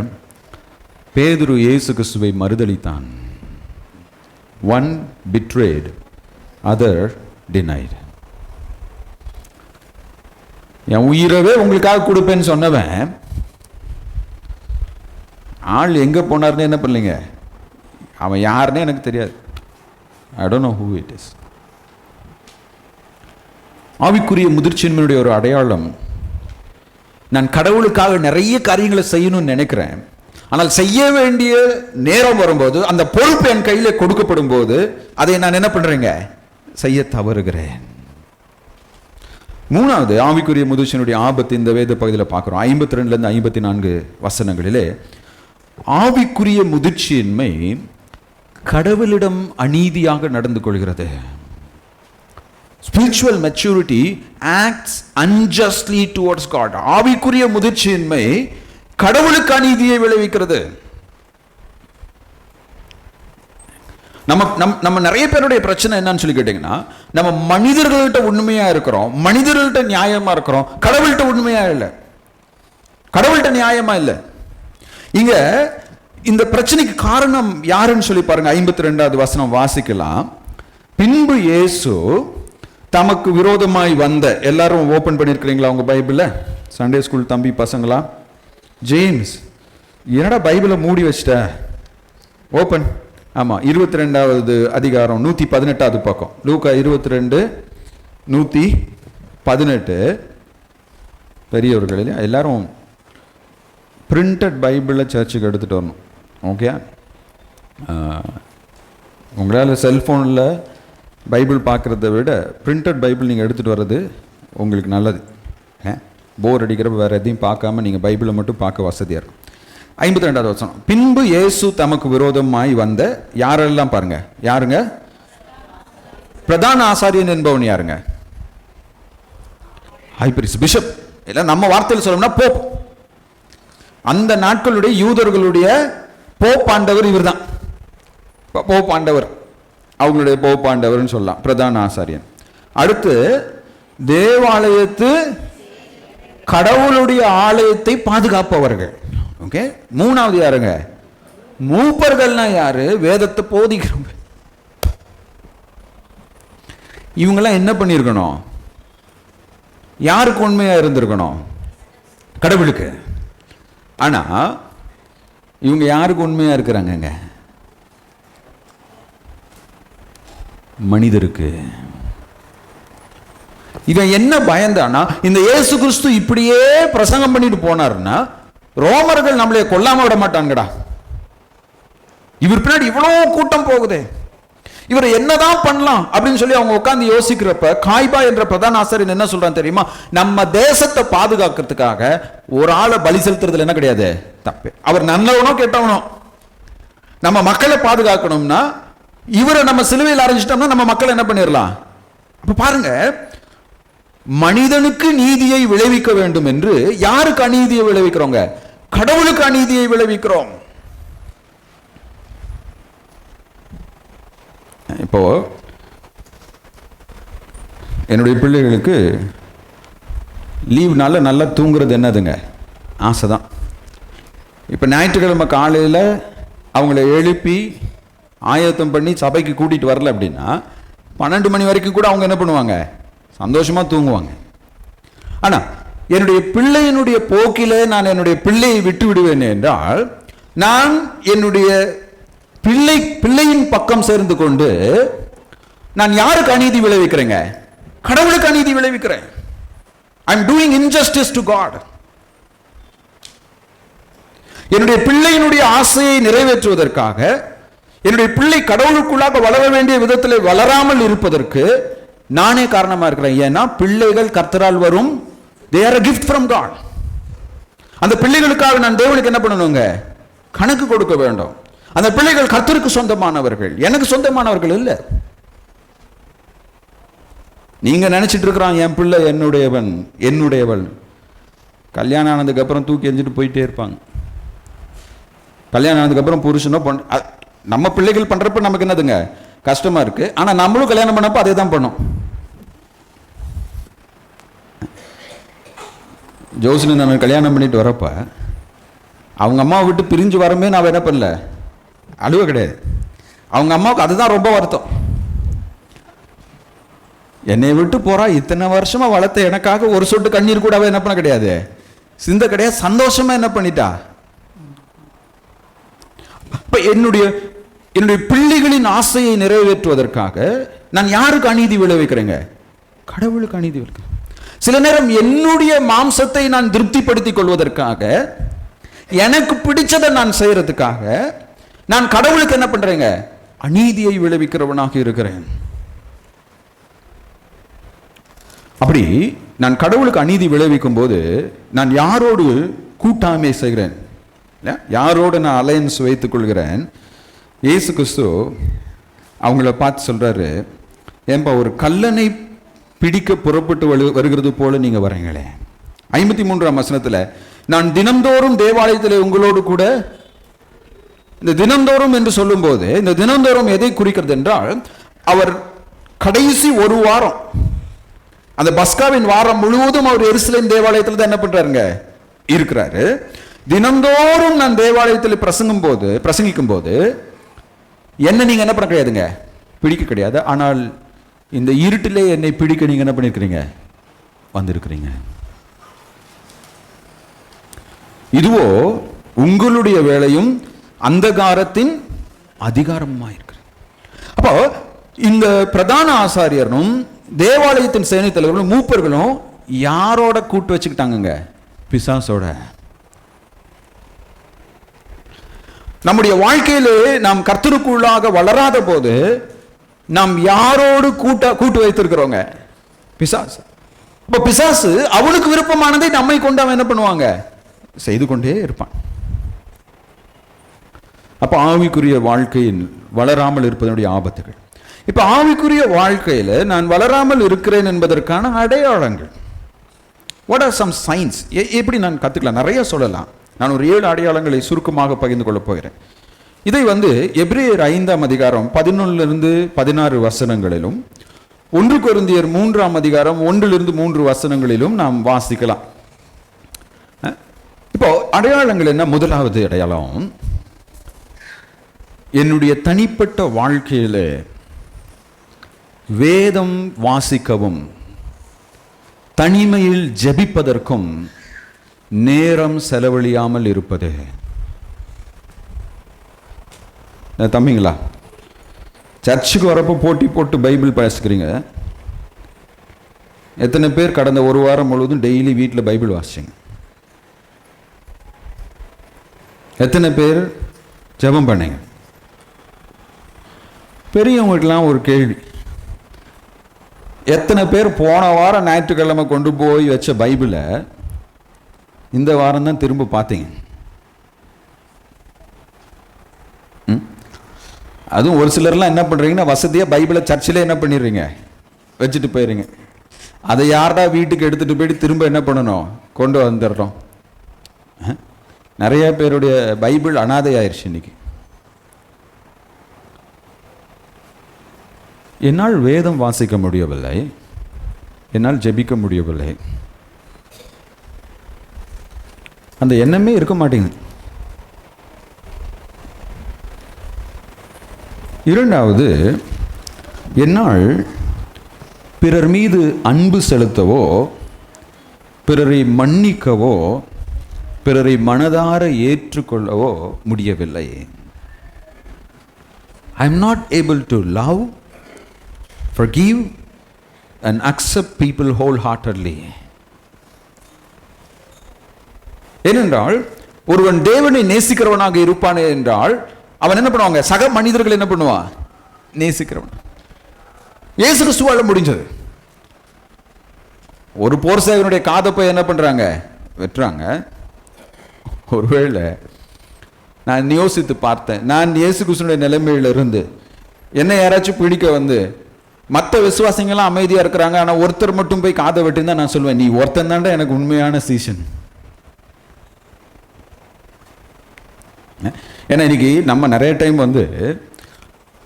பேதுரு இயேசு கிறிஸ்துவை மறுதலித்தான். One betrayed, other denied. என் உயிரவே உங்களுக்காக கொடுப்பேன்னு சொன்னவன் ஆள் எங்க போனார்னு என்ன பண்ணலீங்க, அவன் யாருன்னு எனக்கு தெரியாது. I don't know who it is. ஆவிக்குரிய முதிர்ச்சியின்மையுடைய ஒரு அடையாளம், நான் கடவுளுக்காக நிறைய காரியங்களை செய்யணும்னு நினைக்கிறேன், ஆனால் செய்ய வேண்டிய நேரம் வரும்போது அந்த பொறுப்பு என் கையில் கொடுக்கப்படும் போது அதை நான் என்ன பண்றேங்க, செய்ய தவறுகிறேன். மூணாவது ஆவிக்குரிய முதிர்ச்சியினுடைய ஆபத்து இந்த வேத பகுதியில் பார்க்கிறோம். 52 54 வசனங்களிலே ஆவிக்குரிய முதிர்ச்சியின்மை கடவுளிடம் அநீதியாக நடந்து கொள்கிறது. Spiritual maturity acts unjustly towards God. ஆவிக்குரிய முதிர்ச்சியின்மை கடவுளுக்கு அநீதியை விளைவிக்கிறது. நம்ம நிறைய பேருடைய பிரச்சனை என்னன்னு சொல்லி கேட்டீங்கன்னா, நம்ம மனிதர்கள்ட்ட உண்மையா இருக்கிறோம், மனிதர்கள்ட்ட நியாயமா இருக்கிறோம், கடவுள்கிட்ட உண்மையா இல்லை, கடவுள்கிட்ட நியாயமா இல்லை. இங்க இந்த பிரச்சனைக்கு காரணம் யாருன்னு சொல்லி பாருங்க. 52வது வசனம் வாசிக்கலாம். பின்பு இயேசு தமக்கு விரோதமாய் வந்த, எல்லாரும் ஓபன் பண்ணிருக்கிறீங்களா உங்க பைபிள்ல? சண்டே ஸ்கூல் தம்பி பசங்களா? ஜேம்ஸ், என்னடா பைபிளை மூடி வச்சிட்ட? ஓபன். ஆமா, 22வது அதிகாரம் 118வது பக்கம். லூக்கா 22 118. பெரியவர்கள் எல்லாரும் பிரிண்டட் பைபிளை சர்ச்சுக்கு எடுத்துகிட்டு வரணும். ஓகே, உங்களால் செல்ஃபோனில் பைபிள் பார்க்குறத விட பிரிண்டட் பைபிள் நீங்கள் எடுத்துகிட்டு வர்றது உங்களுக்கு நல்லது. போர் அடிக்கிறப்ப வேறு எதையும் பார்க்காம நீங்கள் பைபிளை மட்டும் பார்க்க வசதியாக இருக்கும். 52வது வசனம். பின்பு இயேசு தமக்கு விரோதமாய் வந்த, யாரெல்லாம் பாருங்க, யாருங்க? பிரதான ஆசாரியன் என்பவன் யாருங்க? High priest, bishop. இல்லை நம்ம வார்த்தையில் சொல்லணும்னா போப். அந்த நாட்களுடைய யூதர்களுடைய போப் ஆண்டவர் இவர் தான். போப் ஆண்டவர், அவங்களுடைய போப் ஆண்டவர்னு சொல்லலாம், பிரதான ஆசாரியன். அடுத்து தேவாலயத்து கடவுளுடைய ஆலயத்தை பாதுகாப்பவர்கள். ஓகே, மூணாவது யாருங்க? மூப்பர்கள்னா யாரு? வேதத்தை போதிக்கிறவங்க. இவங்கெல்லாம் என்ன பண்ணியிருக்கணும்? யாருக்கு உண்மையா இருந்திருக்கணும்? கடவுளுக்கு. ஆனா இவங்க யாருக்கு உண்மையா இருக்கிறாங்க? மனிதருக்கு. இவன் என்ன பயந்தானா, இந்த இயேசு கிறிஸ்து இப்படியே பிரசங்கம் பண்ணிட்டு போனார்னா ரோமர்கள் நம்மளே கொல்லாம விட மாட்டாங்கடா. இவர் பின்னாடி இவ்வளவு கூட்டம் போகுதே, இவர் என்னதான் பண்ணலாம் அப்படின்னு சொல்லி அவங்க உட்கார்ந்து யோசிக்கிறப்ப காய்பா என்ற பிரதான ஆசாரியன் என்ன சொல்றான் தெரியுமா? நம்ம தேசத்தை பாதுகாக்கிறதுக்காக ஒரு ஆளை பலி செலுத்துறதுல என்ன கிடையாது தப்பு. அவர் நல்லவனோ கெட்டவனோ, நம்ம மக்களை பாதுகாக்கணும்னா இவரை நம்ம சிலுவையில் அரைஞ்சிட்டோம்னா நம்ம மக்கள் என்ன பண்ணிடலாம். அப்ப பாருங்க, மனிதனுக்கு நீதியை விளைவிக்க வேண்டும் என்று யாருக்கு அநீதியை விளைவிக்கிறோங்க? கடவுளுக்கு அநீதியை விளைவிக்கிறோம். இப்போ என்னுடைய பிள்ளைகளுக்கு லீவ்னால நல்லா தூங்குறது என்னதுங்க? ஆசைதான். இப்போ ஞாயிற்றுக்கிழமை காலையில் அவங்கள எழுப்பி ஆயத்தம் பண்ணி சபைக்கு கூட்டிகிட்டு வரல அப்படின்னா 12 மணி வரைக்கும் கூட அவங்க என்ன பண்ணுவாங்க? சந்தோஷமாக தூங்குவாங்க. ஆனால் என்னுடைய பிள்ளையினுடைய போக்கிலே நான் என்னுடைய பிள்ளையை விட்டு விடுவேன் என்றால் நான் என்னுடைய பிள்ளையின் பக்கம் சேர்ந்து கொண்டு நான் யாருக்கு அநீதி விளைவிக்கிறேங்க? கடவுளுக்கு அநீதி விளைவிக்கிறேன். I am doing injustice to God. என்னுடைய பிள்ளையினுடைய ஆசையை நிறைவேற்றுவதற்காக, என்னுடைய பிள்ளை கடவுளுக்குள்ளாக வளர வேண்டிய விதத்தில் வளராமல் இருப்பதற்கு நானே காரணமா இருக்கிறேன். ஏன்னா பிள்ளைகள் கர்த்தரால் வரும், they are a gift from God. அந்த பிள்ளைகளுக்காக நான் தேவனுக்கு என்ன பண்ணணுங்க? கணக்கு கொடுக்க வேண்டும். அந்த பிள்ளைகள் கர்த்தருக்கு சொந்தமானவர்கள், எனக்கு சொந்தமானவர்கள் இல்லை. நீங்க நினைச்சிட்டு இருக்கிறான் என் பிள்ளை என்னுடையவன் என்னுடையவள், கல்யாணம் ஆனதுக்கு அப்புறம் தூக்கி எஞ்சிட்டு போயிட்டே இருப்பாங்க. கல்யாணம் ஆனதுக்கப்புறம் புருஷனோ நம்ம பிள்ளைகள் பண்ணுறப்ப நமக்கு என்னதுங்க கஷ்டமாக இருக்குது. ஆனால் நம்மளும் கல்யாணம் பண்ணப்போ அதே தான் பண்ணோம். ஜோசினி நான் கல்யாணம் பண்ணிட்டு வரப்போ அவங்க அம்மாவை விட்டு பிரிஞ்சு வரமே நான் என்ன பண்ணல, அழுவ கிடையாது. அவங்க அம்மாவுக்கு அதுதான் ரொம்ப வருத்தம். என்னை விட்டு போறா, இத்தனை வருஷமா வளர்த்த எனக்காக ஒரு சொட்டு கண்ணீர் கூட என்ன பண்ண கிடையாது, சிந்த கிடையாது. சந்தோஷமா என்ன பண்ணிட்டா. என்னுடைய பிள்ளைகளின் ஆசையை நிறைவேற்றுவதற்காக நான் யாருக்கு அநீதி விளைவிக்கிறேங்க? கடவுளுக்கு அநீதி விளைவிக்கிறேன். சில நேரம் என்னுடைய மாம்சத்தை நான் திருப்திப்படுத்திக் கொள்வதற்காக, எனக்கு பிடிச்சதை நான் செய்யறதுக்காக நான் கடவுளுக்கு என்ன பண்றேங்க, அநீதியை விளைவிக்கிறவனாக இருக்கிறேன். அப்படி நான் கடவுளுக்கு அநீதி விளைவிக்கும் போது நான் யாரோடு கூட்டாமை செய்கிறேன், யாரோடு நான் அலையன்ஸ் வைத்துக் கொள்கிறேன்? இயேசு கிறிஸ்து அவங்கள பார்த்து சொல்றாரு, ஏன்பா ஒரு கல்லனை பிடிக்க புறப்பட்டு வருகிறது போல நீங்க வரீங்களே. 53ஆம் வசனத்துல, நான் தினந்தோறும் தேவாலயத்தில் உங்களோடு கூட, இந்த தினந்தோறும் என்று சொல்லும் போது இந்த தினந்தோறும் எதை குறிக்கிறது என்றால், அவர் கடைசி ஒரு வாரம், அந்த பஸ்காவின் வாரம் முழுவதும் அவர் எருசலேம் தேவாலயத்தில் தான் என்ன பண்றாருங்க, இருக்கிறாரு. தினந்தோறும் நான் தேவாலயத்தில் பிரசங்கிக்கும் போது என்ன நீங்க என்ன பண்ண கிடையாதுங்க, பிடிக்க கிடையாது. ஆனால் இந்த இருட்டிலே என்னை பிடிக்க நீங்க என்ன பண்ணிருக்கிறீங்க, வந்திருக்கிறீங்க. இதுவோ உங்களுடைய வேலையும் அந்தகாரத்தின் அதிகாரமாயிருக்கு. அப்போ இந்த பிரதான ஆசாரியரும் தேவாலயத்தின் சேனை தலைவர்களும் மூப்பர்களும் யாரோட கூட்டு வச்சுக்கிட்டாங்க, பிசாசோட. நம்முடைய வாழ்க்கையிலே நாம் கர்த்தருக்குள்ளாக வளராத போது நாம் யாரோடு கூட்டு வைத்திருக்கிறோங்க, பிசாசு. அப்ப பிசாசு அவனுக்கு விருப்பமானதை நம்மை கொண்டு அவன் என்ன பண்ணுவாங்க, செய்து கொண்டே இருப்பான். அப்ப ஆவிக்குரிய வாழ்க்கையில் வளராமல் இருப்பதனுடைய ஆபத்துகள். இப்ப ஆவிக்குரிய வாழ்க்கையில நான் வளராமல் இருக்கிறேன் என்பதற்கான அடையாளங்கள், வாட் ஆர் சம் சைன்ஸ், எப்படி நான் கத்துக்கலாம்? நிறைய சொல்லலாம். நான் ஒரு 7 அடையாளங்களை சுருக்கமாக பகிர்ந்து கொள்ள போகிறேன். இதை எபிரேயர் 5ஆம் அதிகாரம் 11 16 வசனங்களிலும் 1 கொரிந்தியர் 3ஆம் அதிகாரம் 1 3 வசனங்களிலும் நாம் வாசிக்கலாம். இப்போ அடையாளங்கள் என்ன? முதலாவது அடையாளம், என்னுடைய தனிப்பட்ட வாழ்க்கையில வேதம் வாசிக்கவும் தனிமையில் ஜெபிப்பதற்கும் நேரம் செலவழியாமல் இருப்பது. தம்பிங்களா, சர்ச்சுக்கு வரப்போ போட்டி போட்டு பைபிள் பேசுகிறீங்க. எத்தனை பேர் கடந்த ஒரு வாரம் முழுவதும் டெய்லி வீட்டில் பைபிள் வாசிச்சிங்க? எத்தனை பேர் ஜெபம் பண்ணீங்க? பெரியவங்களுக்கெல்லாம் ஒரு கேள்வி, எத்தனை பேர் போன வாரம் ஞாயிற்றுக்கிழமை கொண்டு போய் வச்ச பைபிளை இந்த வாரம் தான் திரும்ப பார்த்தீங்க? அதுவும் ஒரு சிலர்லாம் என்ன பண்ணுறீங்கன்னா, வசதியாக பைபிளை சர்ச்சில் என்ன பண்ணிடுறீங்க, வச்சுட்டு போயிடுறீங்க. அதை யாரா வீட்டுக்கு எடுத்துகிட்டு போயிட்டு திரும்ப என்ன பண்ணணும், கொண்டு வந்துடுறோம். நிறைய பேருடைய பைபிள் அனாதை ஆயிடுச்சு இன்னைக்கு. என்னால் வேதம் வாசிக்க முடியவில்லை, என்னால் ஜெபிக்க முடியவில்லை, அந்த எண்ணமே இருக்க மாட்டேங்குது. இரண்டாவது, என்னால் பிறர் மீது அன்பு செலுத்தவோ, பிறரை மன்னிக்கவோ, பிறரை மனதார ஏற்றுக்கொள்ளவோ முடியவில்லை. I am not able to love, forgive and accept people wholeheartedly. ஏனென்றால் ஒருவன் தேவனை நேசிக்கிறவனாக இருப்பானே என்றால் அவன் என்ன பண்ணுவாங்க, சக மனிதர்கள் என்ன பண்ணுவான், நேசிக்கிறவன். இயேசு கிறிஸ்துவால முடிஞ்சது. ஒரு போர் சேவகனுடைய காதப்பை என்ன பண்றாங்க, வெட்டுறாங்க. ஒருவேளை நான் யோசித்து பார்த்தேன், நான் இயேசு கிறிஸ்துடைய நிலைமையில இருந்து என்ன யாராச்சும் பிடிக்க மற்ற விசுவாசிங்கெல்லாம் அமைதியா இருக்கிறாங்க, ஆனா ஒருத்தர் மட்டும் போய் காதை வெட்டிருந்தா நான் சொல்லுவேன், நீ ஒருத்தன் தாண்டா எனக்கு உண்மையான சீசன். ஏன்னா இன்னைக்கு நம்ம நிறைய டைம் வந்து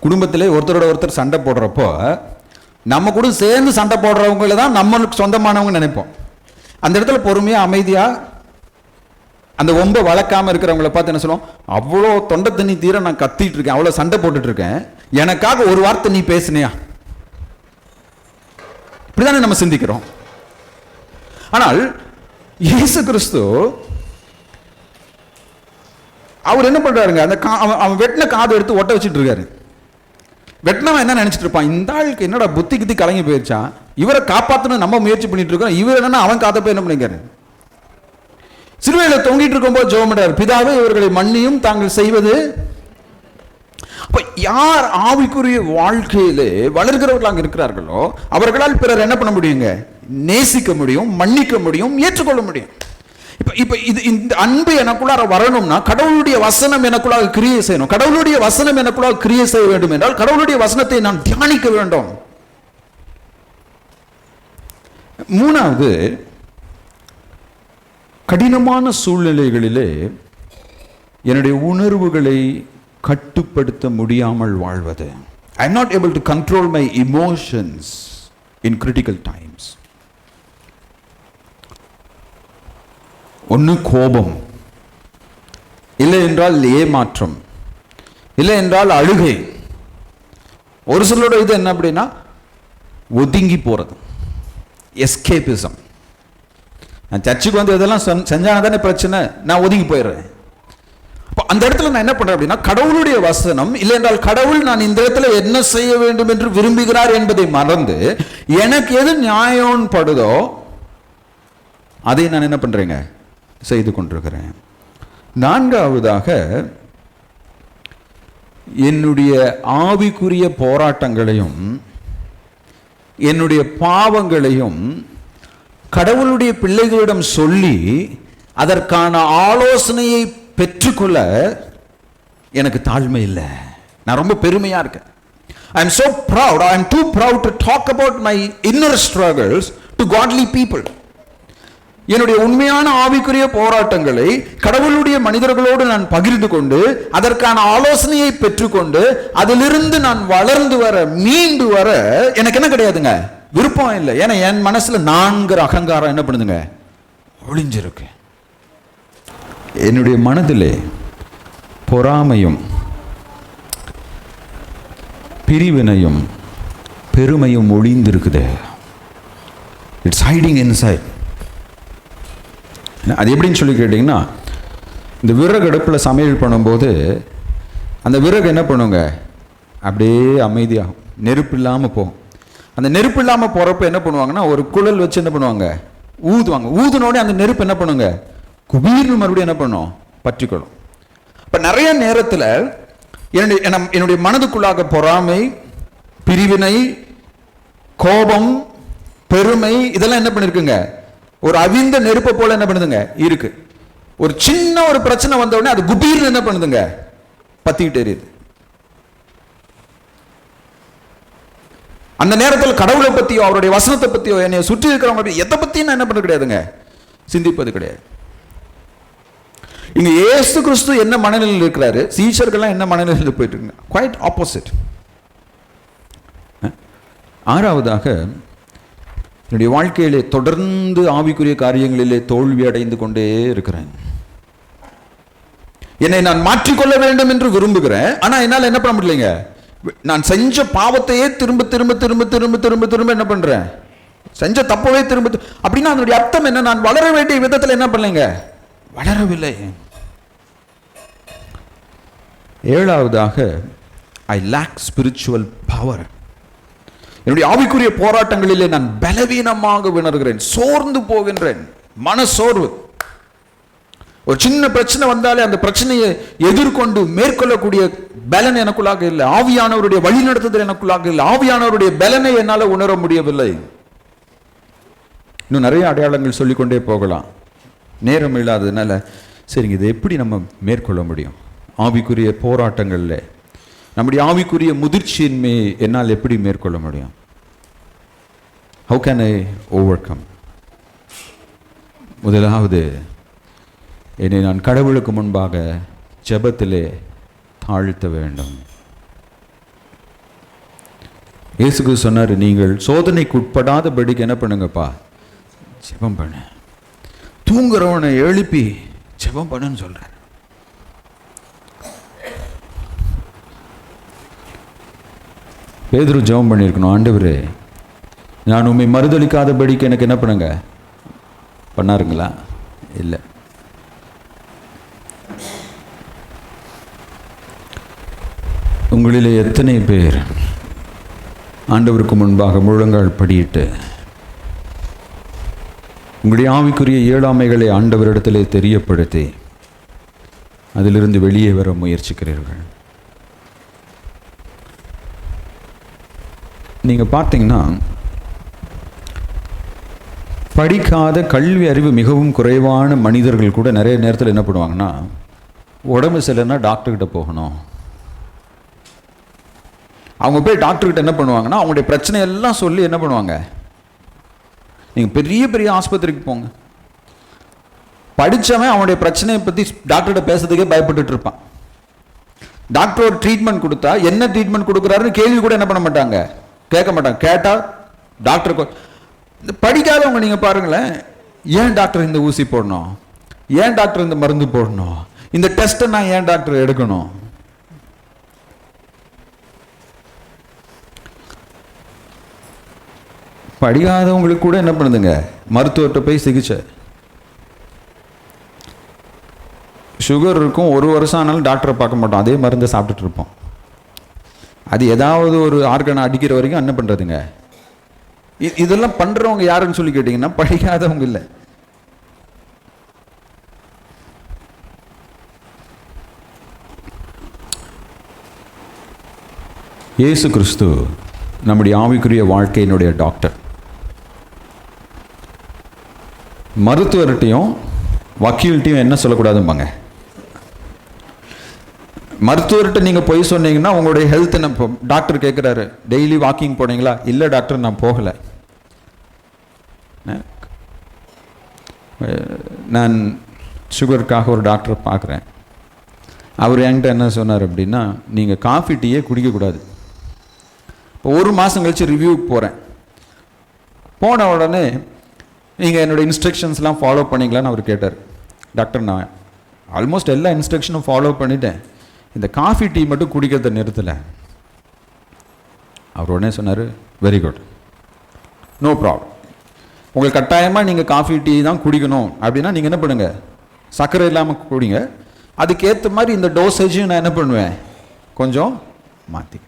குடும்பத்திலே ஒருத்தரோட ஒருத்தர் சண்டை போடுறப்போ நம்ம கூட சேர்ந்து சண்டை போடுறவங்கள தான் நம்மளுக்கு சொந்தமானவங்க நினைப்போம். அந்த இடத்துல பொறுமையாக அமைதியாக அந்த ஒம்ப வளர்க்காமல் இருக்கிறவங்கள பார்த்து என்ன சொல்லுவோம், அவ்வளோ தொண்டை தண்ணி தீர நான் கத்திட்டு இருக்கேன், அவ்வளோ சண்டை போட்டுட்டு இருக்கேன், எனக்காக ஒரு வார்த்தை நீ பேசுனியா? இப்படிதானே நம்ம சிந்திக்கிறோம். ஆனால் இயேசு கிறிஸ்து அவர் என்ன பண்றாருங்க, அந்த அவன் வெட்டின காது எடுத்து ஒட்ட வச்சுட்டு இருக்காரு. வெட்டினவன் என்ன நினைச்சிட்டு இருப்பான், இந்த ஆளுக்கு என்னடா புத்தி கித்தி கலங்கி போயிருச்சான், இவரை காப்பாற்றணும் நம்ம முயற்சி பண்ணிட்டு இருக்கோம், இவர் என்னன்னா அவன் காத்த போய் என்ன பண்ணிக்காரு. சிலுவையில் தொங்கிட்டு இருக்கும்போது ஜெபம் பண்றாரு, பிதாவே இவர்களை மன்னியும் தாங்கள் செய்வது. அப்ப யார் ஆவிக்குரிய வாழ்க்கையிலே வளர்கிறவர்களாக இருக்கிறார்களோ அவர்களால் பிறர் என்ன பண்ண முடியுங்க, நேசிக்க முடியும், மன்னிக்க முடியும், ஏற்றுக்கொள்ள முடியும். இப்ப இது இந்த அன்பு எனக்குள்ளார வரணும்னா கடவுளுடைய வசனம் எனக்குள்ளாக கிரியை செய்யணும். கடவுளுடைய வசனம் எனக்குள்ளாக கிரியை செய்ய வேண்டும் என்றால் கடவுளுடைய வசனத்தை நான் தியானிக்க வேண்டும். மூணாவது, கடினமான சூழ்நிலைகளிலே என்னுடைய உணர்வுகளை கட்டுப்படுத்த முடியாமல் வாழ்வது. I am not able to control my emotions in critical times. ஒன்று கோபம், இல்லை என்றால் ஏமாற்றம், இல்லை என்றால் அழுகை. ஒரு சிலரோட இது என்ன அப்படின்னா ஒதுங்கி போறது, எஸ்கேபிசம். நான் சர்ச்சுக்கு வந்து இதெல்லாம் செஞ்சான தானே பிரச்சனை, நான் ஒதுங்கி போயிடுறேன். அப்போ அந்த இடத்துல நான் என்ன பண்றேன் அப்படின்னா கடவுளுடைய வசனம் இல்லை என்றால் கடவுள் நான் இந்த இடத்துல என்ன செய்ய வேண்டும் என்று விரும்புகிறார் என்பதை மறந்து எனக்கு எது நியாயம் படுதோ அதை நான் என்ன பண்றேங்க செய்து கொண்டிருக்கிறேன். நான்காவதாக, என்னுடைய ஆவிக்குரிய போராட்டங்களையும் என்னுடைய பாவங்களையும் கடவுளுடைய பிள்ளைகளிடம் சொல்லி அதற்கான ஆலோசனையை பெற்றுக்கொள்ள எனக்கு தாழ்மை இல்லை. நான் ரொம்ப பெருமையா இருக்கேன். I am so proud, I am too proud to talk about my inner struggles to godly people. என்னுடைய உண்மையான ஆவிக்குரிய போராட்டங்களை கடவுளுடைய மனிதர்களோடு நான் பகிர்ந்து கொண்டு அதற்கான ஆலோசனையை பெற்றுக்கொண்டு அதிலிருந்து நான் வளர்ந்து வர மீண்டு வர எனக்கு என்ன கிடையாதுங்க, விருப்பம் இல்லை. ஏன்னா என் மனசுல நான்கிற அகங்காரம் என்ன பண்ணுதுங்க, ஒளிஞ்சிருக்கு. என்னுடைய மனதிலே பொறாமையும் பிரிவினையும் பெருமையும் ஒளிந்திருக்குது. It's hiding inside. அது எப்படின்னு சொல்லி கேட்டிங்கன்னா, இந்த விறகு அடுப்பில் சமையல் பண்ணும்போது அந்த விறகு என்ன பண்ணுங்க, அப்படியே அமைதியாகும், நெருப்பு இல்லாமல் போகும். அந்த நெருப்பு இல்லாமல் போகிறப்ப என்ன பண்ணுவாங்கன்னா ஒரு குழல் வச்சு என்ன பண்ணுவாங்க, ஊதுவாங்க. ஊதுனோடனே அந்த நெருப்பு என்ன பண்ணுங்க, குபீர்னு மறுபடியும் என்ன பண்ணும், பற்றிக்கொள்ளும். இப்போ நிறைய நேரத்தில் என்னுடைய மனதுக்குள்ளாக பொறாமை, பிரிவினை, கோபம், பெருமை இதெல்லாம் என்ன பண்ணிருக்குங்க, ஒரு அவிந்த நெருப்பை போல என்ன பண்ணுதுங்க இருக்கு. ஒரு சின்ன ஒரு பிரச்சனை வந்த உடனே அது குபீர்னு என்ன பண்ணுதுங்க, பத்திக்கிட்டு எரியுது. அந்த நேரத்தில் கடவுளை பத்தியோ அவருடைய வசனத்தை பத்தியோ என்னை சுற்றி இருக்கிறவங்க எதை பத்தியும் நான் என்ன பண்ண கிடையாதுங்க, சிந்திப்பது கிடையாது. இங்க இயேசு கிறிஸ்து என்ன மனநிலையில் இருக்கிறாரு, சீஷர்கள்லாம் என்ன மனநிலையில் போயிட்டு இருக்காங்க, குவைட் ஆப்போசிட். ஆறாவதாக, என்னுடைய வாழ்க்கையிலே தொடர்ந்து ஆவிக்குரிய காரியங்களிலே தோல்வி அடைந்து கொண்டே இருக்கிறேன். என்னை நான் மாற்றிக்கொள்ள வேண்டும் என்று விரும்புகிறேன். ஆனா என்னால் என்ன பண்ண முடியலைங்க, நான் செஞ்ச பாவத்தையே திரும்ப திரும்ப திரும்ப திரும்ப திரும்ப திரும்ப என்ன பண்றேன், செஞ்ச தப்பவே திரும்ப. அப்படின்னா அதனுடைய அர்த்தம் என்ன, நான் வளர வேண்டிய விதத்தில் என்ன பண்ணலைங்க, வளரவில்லை. ஏழாவதாக, ஐ லேக் ஸ்பிரிச்சுவல் பவர். என்னுடைய ஆவிக்குரிய போராட்டங்களிலே நான் பலவீனமாக வினறுகிறேன், சோர்ந்து போகின்றேன், மன சோர்வு. ஒரு சின்ன பிரச்சனை வந்தாலே அந்த பிரச்சனையை எதிர்கொண்டு மேற்கொள்ளக்கூடிய பலன் எனக்குள்ளாக இல்லை. ஆவியானவருடைய வழிநடத்துதல் எனக்குள்ளாக இல்லை. ஆவியானவருடைய பலனை என்னால் உணர முடியவில்லை. இன்னும் நிறைய அடையாளங்கள் சொல்லிக்கொண்டே போகலாம், நேரம் இல்லாததுனால சரிங்க, இதை எப்படி நம்ம மேற்கொள்ள முடியும்? ஆவிக்குரிய போராட்டங்களில் நம்முடைய ஆவிக்குரிய முதிர்ச்சியின்மை என்னால் எப்படி மேற்கொள்ள முடியும்? How can I overcome? முதலாவது, என்னை நான் கடவுளுக்கு முன்பாக ஜெபத்திலே தாழ்த்த வேண்டும். இயேசுக்கு சொன்னார், நீங்கள் சோதனைக்கு உட்படாதபடிக்கு என்ன பண்ணுங்கப்பா, ஜெபம் பண்ணு. தூங்குறவனை எழுப்பி ஜெபம் பண்ணுன்னு சொல்றார். பேதுரு ஜெபம் பண்ணியிருக்கணும், ஆண்டவரே நான் உண்மை மறுதளிக்காதபடிக்கு எனக்கு என்ன பண்ணுங்க பண்ணாருங்களா? இல்லை. உங்களிலே எத்தனை பேர் ஆண்டவருக்கு முன்பாக முழங்கால் படியிட்டு உங்களுடைய ஆவிக்குரிய இயலாமைகளை ஆண்டவரிடத்திலே தெரியப்படுத்தி அதிலிருந்து வெளியே வர முயற்சிக்கிறீர்கள்? நீங்கள் பார்த்தீங்கன்னா, படிக்காத கல்வி அறிவு மிகவும் குறைவான மனிதர்கள் கூட நிறைய நேரத்தில் என்ன பண்ணுவாங்கன்னா, உடம்பு சரியில்லைன்னா டாக்டர்கிட்ட போகணும். அவங்க போய் டாக்டர்கிட்ட என்ன பண்ணுவாங்கன்னா, அவங்களுடைய பிரச்சனையெல்லாம் சொல்லி என்ன பண்ணுவாங்க, நீங்கள் பெரிய பெரிய ஆஸ்பத்திரிக்கு போங்க. படித்தவன் அவனுடைய பிரச்சனையை பற்றி டாக்டர்கிட்ட பேசுறதுக்கே பயப்பட்டுட்டு இருப்பான். டாக்டர் ஒரு ட்ரீட்மெண்ட் கொடுத்தா என்ன ட்ரீட்மெண்ட் கொடுக்குறாருன்னு கேள்வி கூட என்ன பண்ண மாட்டாங்க, கேட்க மாட்டாங்க. கேட்டால் டாக்டருக்கு. படிக்காதவங்க நீங்கள் பாருங்களேன், ஏன் டாக்டர் இந்த ஊசி போடணும், ஏன் டாக்டர் இந்த மருந்து போடணும், இந்த டெஸ்ட்டை நான் ஏன் டாக்டர் எடுக்கணும்? படிக்காதவங்களுக்கு கூட என்ன பண்ணுதுங்க, மருத்துவர்கிட்ட போய் சிகிச்சை. சுகர் இருக்கும், 1 வருஷம் ஆனாலும் டாக்டரை பார்க்க மாட்டோம், அதே மருந்தை சாப்பிட்டுட்டு இருப்போம். அது ஏதாவது ஒரு ஆர்கனை அடிக்கிற வரைக்கும் என்ன பண்ணுறதுங்க. இதெல்லாம் பண்ணுறவங்க யாருன்னு சொல்லி கேட்டிங்கன்னா படிக்காதவங்க இல்லை. இயேசு கிறிஸ்து நம்முடைய ஆவிக்குரிய வாழ்க்கையினுடைய டாக்டர். மருத்துவர்கிட்டையும் வக்கீல்கிட்டையும் என்ன சொல்லக்கூடாதும்பாங்க, மருத்துவர்கிட்ட நீங்கள் போய் சொன்னீங்கன்னா உங்களுடைய ஹெல்த் என்ன. டாக்டர் கேட்குறாரு, டெய்லி வாக்கிங் போனீங்களா? இல்லை டாக்டர், நான் போகலை. நான் சுகருக்காக ஒரு டாக்டரை பார்க்குறேன். அவர் என்கிட்ட என்ன சொன்னார் அப்படின்னா, நீங்கள் காஃபி டீயே குடிக்கக்கூடாது. இப்போ 1 மாதம் கழித்து ரிவ்யூக்கு போகிறேன். போன உடனே நீங்கள் என்னோடய இன்ஸ்ட்ரக்ஷன்ஸ்லாம் ஃபாலோ பண்ணிங்களான்னு அவர் கேட்டார். டாக்டர், நான் ஆல்மோஸ்ட் எல்லா இன்ஸ்ட்ரக்ஷனும் ஃபாலோ பண்ணிட்டேன், இந்த காஃபி டீ மட்டும் குடிக்கிறத நிறுத்தலை. அவர் உடனே சொன்னார், வெரி குட், நோ ப்ராப்ளம். உங்களுக்கு கட்டாயமாக நீங்கள் காஃபி டீ தான் குடிக்கணும் அப்படின்னா நீங்கள் என்ன பண்ணுங்கள், சர்க்கரை இல்லாமல் குடிங்க. அதுக்கேற்ற மாதிரி இந்த டோசேஜையும் நான் என்ன பண்ணுவேன், கொஞ்சம் மாற்றி.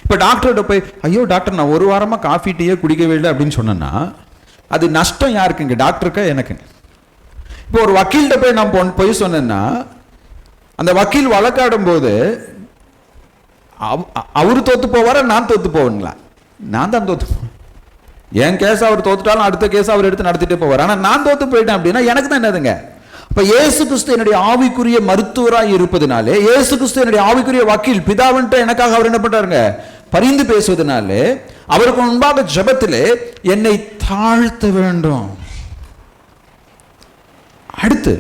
இப்போ டாக்டர்கிட்ட போய், ஐயோ டாக்டர் நான் 1 வாரமாக காஃபி டீயே குடிக்கவே இல்லை அப்படின்னு சொன்னேன்னா அது நஷ்டம் யாருக்குங்க, டாக்டருக்கா எனக்குங்க? இப்போ ஒரு வக்கீல்கிட்ட போய் நான் போய் சொன்னேன்னா அந்த வக்கீல் வழக்காடும் போது அவர் தோத்து போவாரா, நான் தோத்து போவேங்களா? நான் தான் தோத்து போவேன். என் கேஸ் அவர் தோத்துட்டாலும் அடுத்த கேஸ் அவர் எடுத்து நடத்திட்டே போவார். ஆனால் நான் தோத்து போயிட்டேன் அப்படின்னா எனக்கு தான் என்னதுங்க. இப்போ இயேசு கிறிஸ்து என்னுடைய ஆவிக்குரிய மருத்துவராக இருப்பதனாலே, இயேசு கிறிஸ்து என்னுடைய ஆவிக்குரிய வக்கீல், பிதாவன்ட்டு எனக்காக அவர் என்ன பண்றாருங்க, பரிந்து பேசுவதனாலே அவருக்கு முன்பாக ஜெபத்திலே என்னை தாழ்த்த வேண்டும். அடுத்து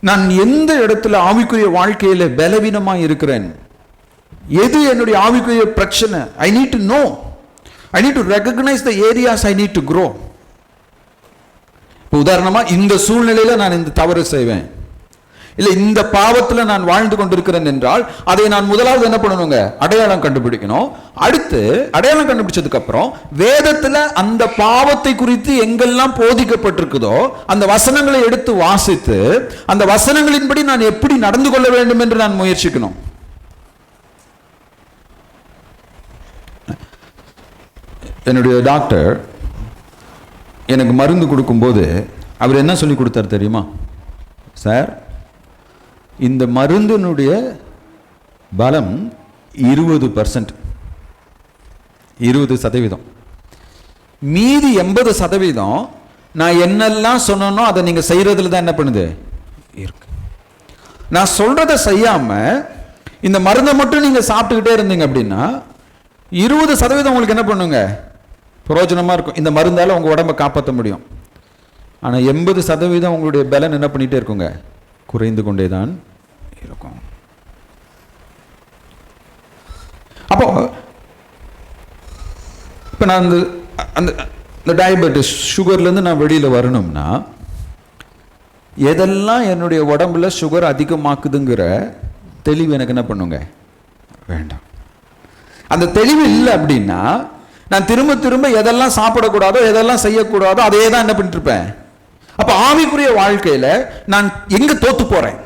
நான் எந்த இடத்துல ஆவிக்குரிய வாழ்க்கையில பலவீனமாக இருக்கிறேன், எது என்னுடைய ஆவிக்குரிய பிரச்சனை, I need to know, I need to recognise the areas I need to grow. இப்போ உதாரணமாக இந்த சூழ்நிலையில் நான் இந்த தவறு செய்வேன், இல்லை இந்த பாவத்தில் நான் வாழ்ந்து கொண்டிருக்கிறேன் என்றால் அதை நான் முதலாவது என்ன பண்ணணுங்க, அடையாளம் கண்டுபிடிக்கணும். அடுத்து அடையாளம் கண்டுபிடிச்சதுக்கு அப்புறம் வேதத்தில் அந்த பாவத்தை குறித்து எங்கெல்லாம் போதிக்கப்பட்டிருக்குதோ அந்த வசனங்களை எடுத்து வாசித்து அந்த வசனங்களின்படி நான் எப்படி நடந்து கொள்ள வேண்டும் என்று நான் முயற்சிக்கணும். என்னுடைய டாக்டர் எனக்கு மருந்து கொடுக்கும்போது அவர் என்ன சொல்லி கொடுத்தார் தெரியுமா? சார், இந்த மருந்தினுடைய பலம் 20%, 20%. மீதி 80% நான் என்னெல்லாம் சொன்னனோ அதை நீங்க செய்யறதுல தான் என்ன பண்ணுது இருக்கு. நான் சொல்றதை செய்யாம இந்த மருந்தை மட்டும் நீங்க சாப்பிட்டுக்கிட்டே இருந்தீங்க அப்படின்னா 20% உங்களுக்கு என்ன பண்ணுங்க, பிரயோஜனமா இருக்கும். இந்த மருந்தால உங்க உடம்பை காப்பாற்ற முடியும். ஆனா 80% உங்களுடைய பலன் என்ன பண்ணிட்டே இருக்குங்க, குறைந்து கொண்டே தான் இருக்கும். அப்போ இப்போ நான் அந்த டயபெட்டிஸ் சுகர்லேருந்து நான் வெளியில் வரணும்னா எதெல்லாம் என்னுடைய உடம்புல சுகர் அதிகமாக்குதுங்கிற தெளிவு எனக்கு என்ன பண்ணுங்க வேண்டாம். அந்த தெளிவு இல்லை அப்படின்னா நான் திரும்ப திரும்ப எதெல்லாம் சாப்பிடக்கூடாதோ எதெல்லாம் செய்யக்கூடாதோ அதே தான் என்ன பண்ணிட்டு இருப்பேன். அப்போ ஆவிக்குரிய வாழ்க்கையில் நான் எங்கே தோத்து போகிறேன்,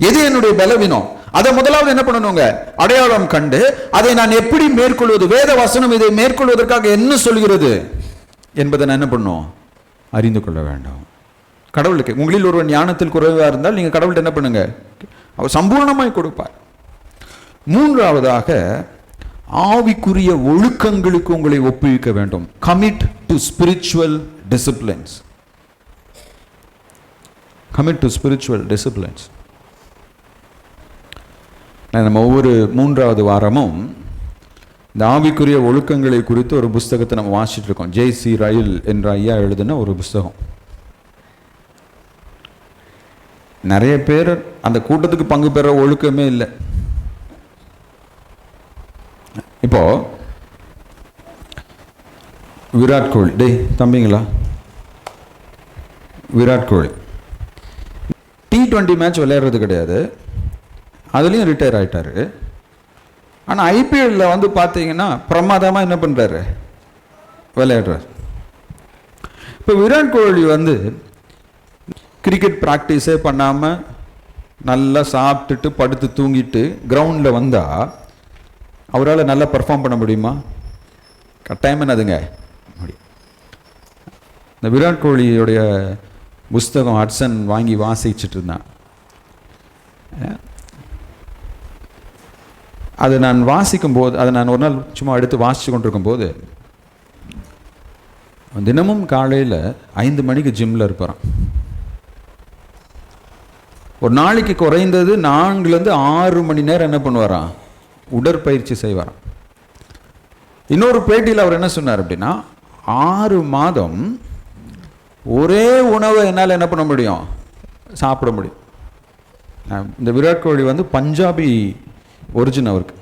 எது என்னுடைய பலவீனம், அதை முதலாவது என்ன பண்ணணுங்க அடையாளம் கண்டு அதை நான் எப்படி மேற்கொள்வது, வேத வசனம் இதை மேற்கொள்வதற்காக என்ன சொல்கிறது என்பதை நான் என்ன பண்ணும் அறிந்து கொள்ள வேண்டும். கடவுளுக்கு உங்களில் ஒருவன் ஞானத்தில் குறைவாக இருந்தால் நீங்கள் கடவுள்கிட்ட என்ன பண்ணுங்க, அவர் சம்பூர்ணமாய் கொடுப்பார். மூன்றாவதாக ஆவிக்குரிய ஒழுக்கங்களுக்கு உங்களை ஒப்புவிக்க வேண்டும். Commit to spiritual disciplines. Commit to spiritual disciplines. நம்ம ஒவ்வொரு 3வது வாரமும் இந்த ஆவிக்குரிய ஒழுக்கங்களை குறித்து ஒரு புஸ்தகத்தை நம்ம வாசிச்சுட்டு இருக்கோம். ஜே.சி. ரயில் என்ற ஐயா எழுதின ஒரு புஸ்தகம். நிறைய பேர் அந்த கூட்டத்துக்கு பங்கு பெற ஒழுக்கமே இல்லை. இப்போ விராட் கோலி, டேய் தம்பிங்களா, விராட் கோலி T20 மேட்ச் விளையாடுறது கிடையாது, அதுலேயும் ரிட்டையர் ஆகிட்டாரு. ஆனால் ஐபிஎல்லில் வந்து பார்த்தீங்கன்னா பிரமாதமாக என்ன பண்ணுறாரு, விளையாடுறாரு. இப்போ விராட் கோலி வந்து கிரிக்கெட் ப்ராக்டிஸே பண்ணாமல் நல்லா சாப்பிட்டுட்டு படுத்து தூங்கிட்டு கிரவுண்டில் வந்தால் அவரால் நல்லா பர்ஃபார்ம் பண்ண முடியுமா? கட்டாயம் என்னதுங்க முடியும். இந்த விராட் கோலியோடைய புஸ்தகம் ஹட்சன் வாங்கி வாசிச்சுட்டு இருந்தான். அதை நான் வாசிக்கும் போது, அதை நான் ஒரு நாள் சும்மா எடுத்து வாசித்து கொண்டிருக்கும் போது, தினமும் காலையில் 5 மணிக்கு ஜிம்மில் இருப்பாரான். ஒரு நாளைக்கு குறைந்தது 4லேருந்து 6 மணி நேரம் என்ன பண்ணுவாராம், உடற்பயிற்சி செய்வாராம். இன்னொரு பேட்டியில் அவர் என்ன சொன்னார் அப்படின்னா, 6 மாதம் ஒரே உணவை என்னால் என்ன பண்ண முடியும், சாப்பிட முடியும். இந்த விராட் கோலி வந்து பஞ்சாபி ஒரிஜின் அவருக்கு.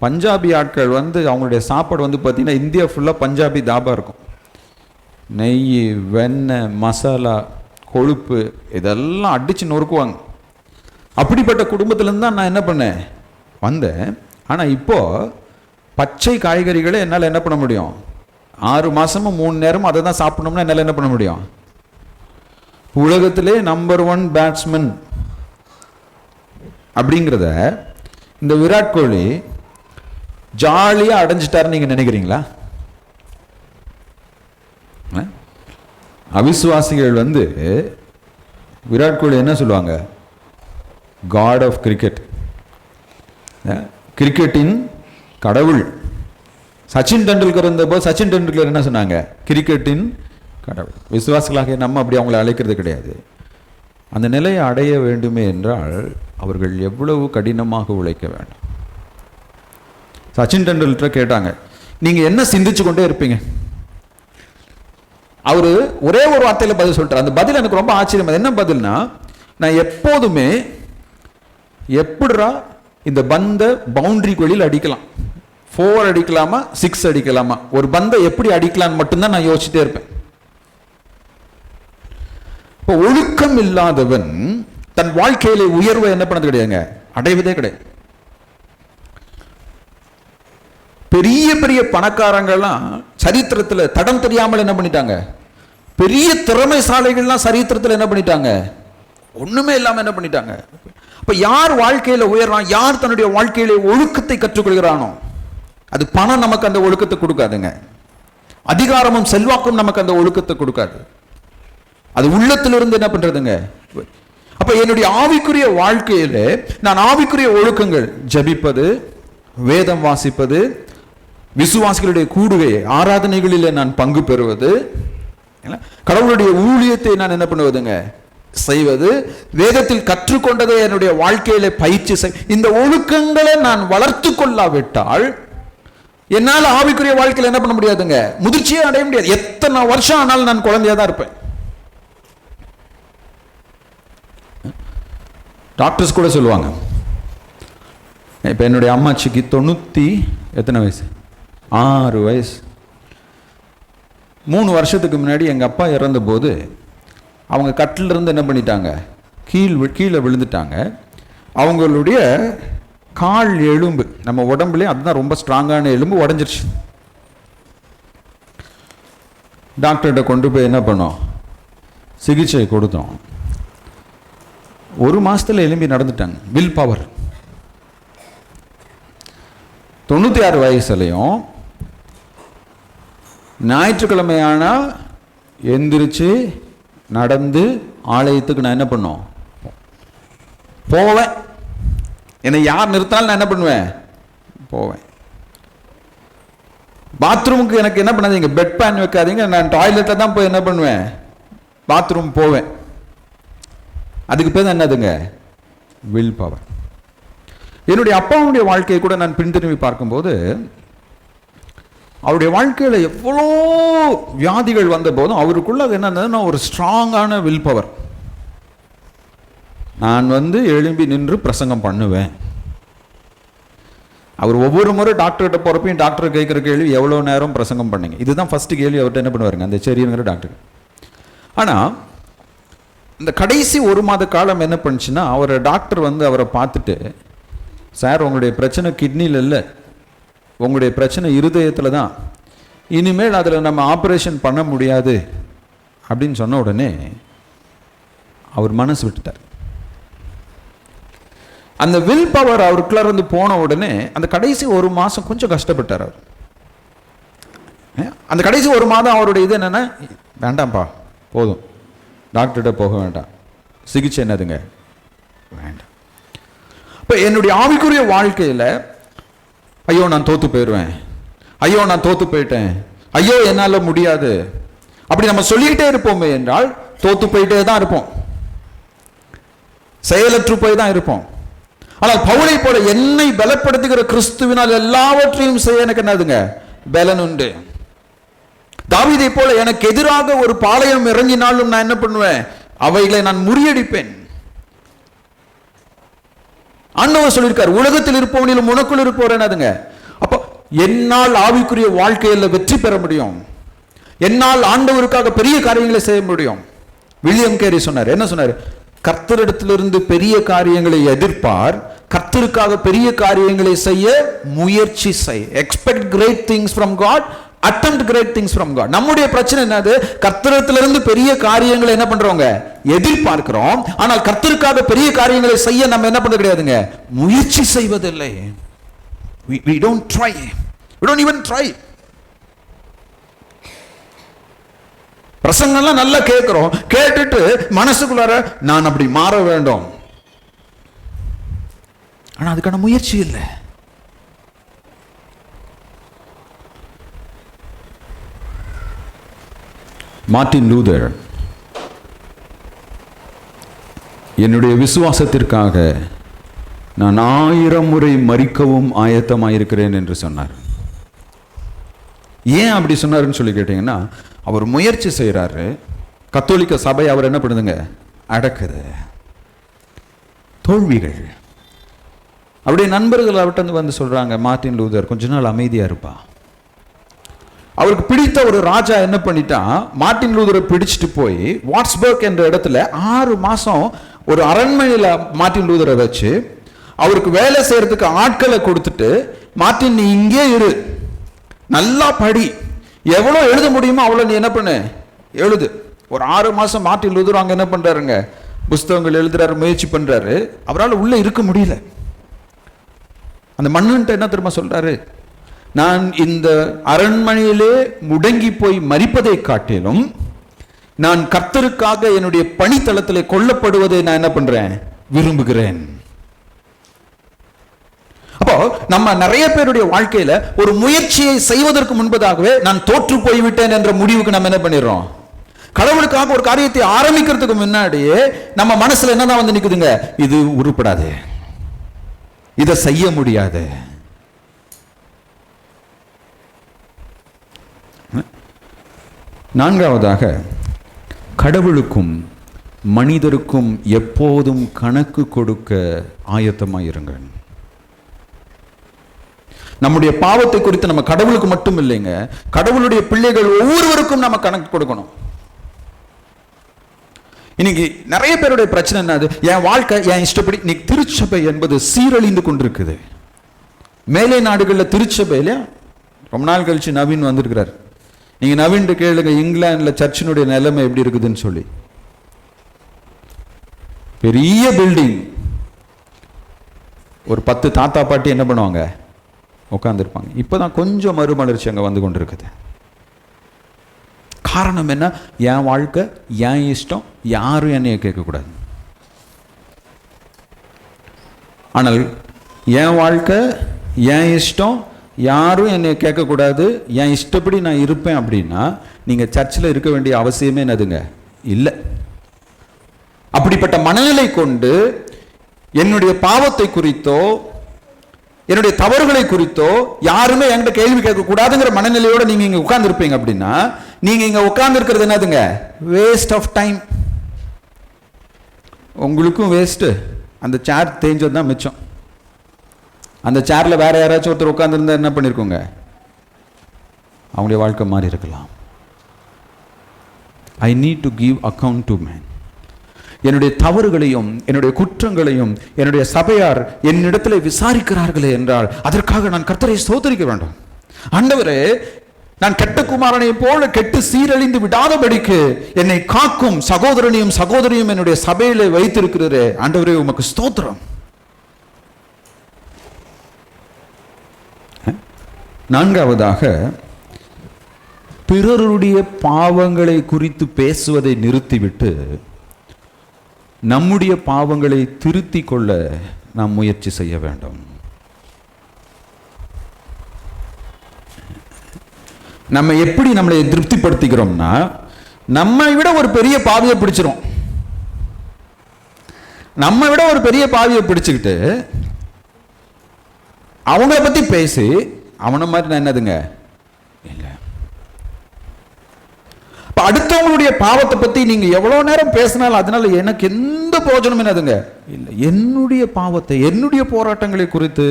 பஞ்சாபி ஆட்கள் வந்து அவங்களுடைய சாப்பாடு வந்து பார்த்திங்கன்னா இந்தியா ஃபுல்லாக பஞ்சாபி தாபா இருக்கும். நெய், வெண்ணெய், மசாலா, கொழுப்பு இதெல்லாம் அடித்து நொறுக்குவாங்க. அப்படிப்பட்ட குடும்பத்திலேருந்து தான் நான் என்ன பண்ணேன் வந்தேன். ஆனால் இப்போது பச்சை காய்கறிகளை என்னால் என்ன பண்ண முடியும், 6 மாதமும் 3 நேரமும் அதை தான் சாப்பிடணும்னா என்னால் என்ன பண்ண முடியும். உலகத்திலே நம்பர் 1 பேட்ஸ்மேன் அப்படிங்கிறத இந்த விராட் கோலி ஜாலியாக அடைஞ்சிட்டாருன்னு நீங்கள் நினைக்கிறீங்களா? அவிசுவாசிகள் வந்து விராட் கோலி என்ன சொல்லுவாங்க, காட் ஆஃப் கிரிக்கெட், கிரிக்கெட்டின் கடவுள். சச்சின் டெண்டுல்கர் இருந்தபோது சச்சின் டெண்டுல்கர் என்ன சொன்னாங்க, கிரிக்கெட்டின் கடவுள். விசுவாசிகளாக நம்ம அப்படி அவங்களை அழைக்கிறது கிடையாது. அந்த நிலையை அடைய வேண்டுமே என்றால் அவர்கள் எவ்வளவு கடினமாக உழைக்க வேண்டும். சச்சின் டெண்டுல்கர் கேட்டாங்க, நீங்கள் என்ன சிந்திச்சு கொண்டே இருப்பீங்க? அவர் ஒரே ஒரு வார்த்தையில் பதில் சொல்லிட்டார். அந்த பதில் எனக்கு ரொம்ப ஆச்சரியம். என்ன பதில்னா, நான் எப்போதுமே எப்படிரா இந்த பந்தை பவுண்டரிக்குள்ளில் அடிக்கலாம், 4 அடிக்கலாமா 6 அடிக்கலாமா, ஒரு பந்தை எப்படி அடிக்கலான்னு மட்டும்தான் நான் யோசிச்சுட்டே இருப்பேன். இப்போ ஒழுக்கம் இல்லாதவன் தன் வாழ்க்கையில உயர்வை என்ன பண்ணது கிடையாதுங்க, அடைவதே கிடையாது. பெரிய பெரிய பணக்காரங்கள்லாம் சரித்திரத்தில் தடம் தெரியாமல் என்ன பண்ணிட்டாங்க, பெரிய திறமைசாலைகள்லாம் சரித்திரத்தில் என்ன பண்ணிட்டாங்க, ஒண்ணுமே இல்லாம என்ன பண்ணிட்டாங்க. அப்ப யார் வாழ்க்கையில உயர்றான், யார் தன்னுடைய வாழ்க்கையில ஒழுக்கத்தை கற்றுக்கொள்கிறானோ, அது பணம் நமக்கு அந்த ஒழுக்கத்தை கொடுக்காதுங்க, அதிகாரமும் செல்வாக்கும் நமக்கு அந்த ஒழுக்கத்தை கொடுக்காது. அது உள்ளத்திலிருந்து என்ன பண்றதுங்க. அப்ப என்னுடைய ஆவிக்குரிய வாழ்க்கையில நான் ஆவிக்குரிய ஒழுக்கங்கள், ஜபிப்பது, வேதம் வாசிப்பது, விசுவாசிகளுடைய கூடுகை ஆராதனைகளில் நான் பங்கு பெறுவது, கடவுளுடைய ஊழியத்தை நான் என்ன பண்ணுவதுங்க செய்வது, வேதத்தில் கற்றுக்கொண்டதை என்னுடைய வாழ்க்கையில பயிற்சி இந்த ஒழுக்கங்களை நான் வளர்த்து கொள்ளாவிட்டால் என்னால் ஆவிக்குரிய வாழ்க்கையில் என்ன பண்ண முடியாதுங்க, முதிர்ச்சியே அடைய முடியாது. எத்தனை வருஷம் ஆனாலும் நான் குழந்தையா தான் இருப்பேன். டாக்டர்ஸ் கூட சொல்லுவாங்க, இப்போ என்னுடைய அம்மாச்சிக்கு 90 எத்தனை வயசு, 6 வயசு. 3 வருஷத்துக்கு முன்னாடி எங்கள் அப்பா இறந்தபோது அவங்க கட்டிலிருந்து என்ன பண்ணிட்டாங்க, கீழே விழுந்துட்டாங்க. அவங்களுடைய கால் எலும்பு, நம்ம உடம்புலேயே அதுதான் ரொம்ப ஸ்ட்ராங்கான எலும்பு, உடஞ்சிருச்சு. டாக்டர்கிட்ட கொண்டு போய் என்ன பண்ணோம், சிகிச்சை கொடுத்தோம். 1 மாதத்தில் எலும்பி நடந்துட்டாங்க. Will power. 96 வயசுலையும் ஞாயிற்றுக்கிழமையானா எந்திரிச்சு நடந்து ஆலயத்துக்கு நான் என்ன பண்ணோம், போவேன். என்னை யார் நிறுத்தாலும் நான் என்ன பண்ணுவேன், போவேன். பாத்ரூமுக்கு எனக்கு என்ன பண்ணாதீங்க, பெட் பேன் வைக்காதீங்க, நான் டாய்லெட்டில் தான் போய் என்ன பண்ணுவேன், பாத்ரூம் போவேன். அதுக்கு பேர் என்னதுங்க, வில் பவர். என்னுடைய அப்பாவுடைய வாழ்க்கையை கூட நான் பின்திரும்பி பார்க்கும்போது அவருடைய வாழ்க்கையில் எவ்வளோ வியாதிகள் வந்த போதும் அவருக்குள்ள அது என்னன்னா ஒரு ஸ்ட்ராங்கான வில் பவர். நான் எழும்பி நின்று பிரசங்கம் பண்ணுவேன். அவர் ஒவ்வொரு முறை டாக்டர்கிட்ட போகிறப்பையும் டாக்டர் கேட்குற கேள்வி, எவ்வளோ நேரம் பிரசங்கம் பண்ணீங்க, இதுதான் ஃபஸ்ட்டு கேள்வி. அவர்கிட்ட என்ன பண்ணுவாருங்க அந்த சரிங்கிற டாக்டர். ஆனால் இந்த கடைசி 1 மாத காலம் என்ன பண்ணுச்சுன்னா, அவரை டாக்டர் அவரை பார்த்துட்டு, சார் உங்களுடைய பிரச்சனை கிட்னியில் இல்லை, உங்களுடைய பிரச்சனை இருதயத்தில் தான், இனிமேல் அதில் நம்ம ஆப்ரேஷன் பண்ண முடியாது அப்படின்னு சொன்ன உடனே அவர் மனசு விட்டுட்டார். அந்த வில் பவர் அவருக்குள்ள இருந்து போன உடனே அந்த கடைசி 1 மாதம் கொஞ்சம் கஷ்டப்பட்டார் அவர். அந்த கடைசி 1 மாதம் அவருடைய இது என்னென்னா, வேண்டாம்ப்பா போதும், டாக்டர்கிட்ட போக வேண்டாம், சிகிச்சை என்னதுங்க வேண்டாம். இப்போ என்னுடைய ஆவிக்குரிய வாழ்க்கையில் ஐயோ நான் தோத்து போயிடுவேன், ஐயோ நான் தோத்து போயிட்டேன், ஐயோ என்னால் முடியாது அப்படி நம்ம சொல்லிக்கிட்டே இருப்போமே என்றால் தோத்து போயிட்டே தான் இருப்போம், செயலற்று போய் தான் இருப்போம். ஆனால் பவுலை போல என்னை பலப்படுத்துகிற கிறிஸ்துவினால் எல்லாவற்றையும் செய்ய எனக்கு என்னதுங்க பலன் உண்டு. தாவீதை போல எனக்கு எதிராக ஒரு பாளையம் இறங்கினாலும் நான் என்ன பண்ணுவேன், அவைகளை நான் முறியடிப்பேன். ஆண்டவர் சொல்லியிருக்கார், உலகத்தில் இருப்பவனிலும் உனக்குள் இருப்பவர் என்னதுங்க. அப்போ என்னால் ஆவிக்குரிய வாழ்க்கையில் வெற்றி பெற முடியும், என்னால் ஆண்டவருக்காக பெரிய காரியங்களை செய்ய முடியும். வில்லியம் கேரி சொன்னார், என்ன சொன்னார், கர்த்தரிடத்திலிருந்து பெரிய காரியங்களை எதிர்பார், கர்த்தருக்காக பெரிய காரியங்களை செய்ய முயற்சி செய். Expect great things from God, attempt great things from God. நம்முடைய பிரச்சனை என்னது, கர்த்தரிடத்திலிருந்து பெரிய காரியங்களை என்ன பண்றோங்க எதிர்பார்க்கிறோம், ஆனால் கர்த்தருக்காக பெரிய காரியங்களை செய்ய நம்ம என்ன பண்றது கிடையாதுங்க, முயற்சி செய்வதில்லை. we don't try, we don't even try. பிரசங்கம்லாம் நல்லா கேட்கிறோம், கேட்டுட்டு மனசுக்குள்ளார நான் அப்படி மாற வேண்டும், ஆனா அதுக்கான முயற்சி இல்லை. மார்ட்டின் லூதர் என்னுடைய விசுவாசத்திற்காக நான் 1000 முறை மரிக்கவும் ஆயத்தமாயிருக்கிறேன் என்று சொன்னார். ஏன் அப்படி சொன்னாருன்னு சொல்லி கேட்டீங்கன்னா, அவர் முயற்சி செய்கிறாரு, கத்தோலிக்க சபை அவர் என்ன பண்ணுதுங்க அடக்குது, தோல்விகள். அவருடைய நண்பர்கள் அவர்கிட்ட வந்து சொல்றாங்க, மார்ட்டின் லூதர் கொஞ்ச நாள் அமைதியா இருப்பா. அவருக்கு பிடித்த ஒரு ராஜா என்ன பண்ணிட்டான், மார்ட்டின் லூதரை பிடிச்சிட்டு போய் வாட்ஸ்பர்க் என்ற இடத்துல 6 மாசம் ஒரு அரண்மனையில் மார்ட்டின் லூதரை வச்சு அவருக்கு வேலை செய்யறதுக்கு ஆட்களை கொடுத்துட்டு, மார்ட்டின் நீ இங்கே இரு, நல்லா படி, எவ்வளோ எழுத முடியுமோ அவ்வளோ நீ என்ன பண்ணு எழுது. ஒரு 6 மாசம் மார்ட்டின் லூதர் அங்கே என்ன பண்றாருங்க, புஸ்தகங்கள் எழுதுறாரு, முயற்சி பண்றாரு. அவரால் உள்ள இருக்க முடியல. அந்த மன்னன்ட்ட என்ன தெரியுமா சொல்றாரு, நான் இந்த அரண்மனையிலே முடங்கி போய் மரிப்பதை காட்டிலும் நான் கர்த்தருக்காக என்னுடைய பணித்தளத்திலே கொல்லப்படுவதை நான் என்ன பண்றேன் விரும்புகிறேன். அப்போ நம்ம நிறைய பேருடைய வாழ்க்கையில ஒரு முயற்சியை செய்வதற்கு முன்பதாகவே நான் தோற்று போய்விட்டேன் என்ற முடிவுக்கு நம்ம என்ன பண்ணிடுறோம். கடவுளுக்காக ஒரு காரியத்தை ஆரம்பிக்கிறதுக்கு முன்னாடியே நம்ம மனசுல என்னதான் வந்து நிக்குதுங்க, இது உருப்படாது, இதை செய்ய முடியாது. நான்காவதாக, கடவுளுக்கும் மனிதருக்கும் எப்போதும் கணக்கு கொடுக்க ஆயத்தமாயிருங்கள். நம்முடைய பாவத்தை குறித்து நம்ம கடவுளுக்கு மட்டும் இல்லைங்க, கடவுளுடைய பிள்ளைகள் ஒவ்வொருவருக்கும் நம்ம கணக்கு கொடுக்கணும். இன்னைக்கு நிறைய பேருடைய பிரச்சனை என்னது, என் வாழ்க்கை என் இஷ்டப்படி. இன்னைக்கு திருச்சபை என்பது சீரழிந்து கொண்டிருக்குது. மேலை நாடுகளில் திருச்சபை இல்லையா, ரொம்ப நாள் கழிச்சு நவீன் வந்திருக்கிறார். நீங்க நவீன் கேளுங்க, இங்கிலாந்துல சர்ச்சினுடைய நிலைமை எப்படி இருக்குதுன்னு சொல்லி. பெரிய பில்டிங், ஒரு 10 தாத்தா பாட்டி என்ன பண்ணுவாங்க, உட்காந்துருப்பாங்க. இப்போதான் கொஞ்சம் மறுமலர்ச்சி அங்கே வந்து கொண்டிருக்குது. காரணம் என்ன, என் வாழ்க்கை என் இஷ்டம், யாரும் என்னைய கேட்கக்கூடாது. ஆனால் என் வாழ்க்கை என் இஷ்டம், யாரும் என்னை கேட்கக்கூடாது, என் இஷ்டப்படி நான் இருப்பேன் அப்படின்னா நீங்கள் சர்ச்சில் இருக்க வேண்டிய அவசியமே என்னதுங்க, இல்லை. அப்படிப்பட்ட மனநிலை கொண்டு என்னுடைய பாவத்தை குறித்தோ என்னுடைய தவறுகளை குறித்தோ யாருமே என்கிட்ட கேள்வி கேட்கக்கூடாதுங்கிற மனநிலையோட நீங்க இங்க உட்கார்ந்து இருப்பீங்க அப்படின்னா நீங்க இங்க உட்கார்ந்து இருக்கிறது என்னதுங்க, வேஸ்ட் ஆஃப் டைம். உங்களுக்கும் வேஸ்ட், அந்த சேர் தேஞ்சது தான் மிச்சம். அந்த சேர்ல வேற யாராச்சும் ஒருத்தர் உட்கார்ந்துருந்தா என்ன பண்ணிருக்கோங்க, அவங்களுடைய வாழ்க்கை மாறி இருக்கலாம். I need to give account to man. என்னுடைய தவறுகளையும் என்னுடைய குற்றங்களையும் என்னுடைய சபையார் என்னிடத்தில் விசாரிக்கிறார்களே என்றால் அதற்காக நான் கர்த்தரை ஸ்தோத்திரிக்க வேண்டும். ஆண்டவரே, நான் கெட்ட குமாரனை போல கெட்டு சீரழிந்து விடாதபடிக்கு என்னை காக்கும் சகோதரனையும் சகோதரியும் என்னுடைய சபையிலே வைத்திருக்கிறதே, ஆண்டவரே உமக்கு ஸ்தோத்திரம். நான்காவதாக, பிறருடைய பாவங்களை குறித்து பேசுவதை நிறுத்திவிட்டு நம்முடைய பாவங்களை திருத்திக் கொள்ள நாம் முயற்சி செய்ய வேண்டும். நம்ம எப்படி நம்மளை திருப்திப்படுத்திக்கிறோம்னா, நம்மை விட ஒரு பெரிய பாவியை பிடிச்சிரும். நம்ம விட ஒரு பெரிய பாவியை பிடிச்சுக்கிட்டு அவங்கள பத்தி பேசி அவனை மாதிரி நான் என்னதுங்க இல்லை. அடுத்தவங்களுடைய பாவத்தை பத்தி நீங்க எவ்வளவு நேரம் பேசினாலும் அதனால எனக்கு எந்த பிரயோஜனம் என்னதுங்க இல்லை. என்னுடைய பாவத்தை, என்னுடைய போராட்டங்களை குறித்து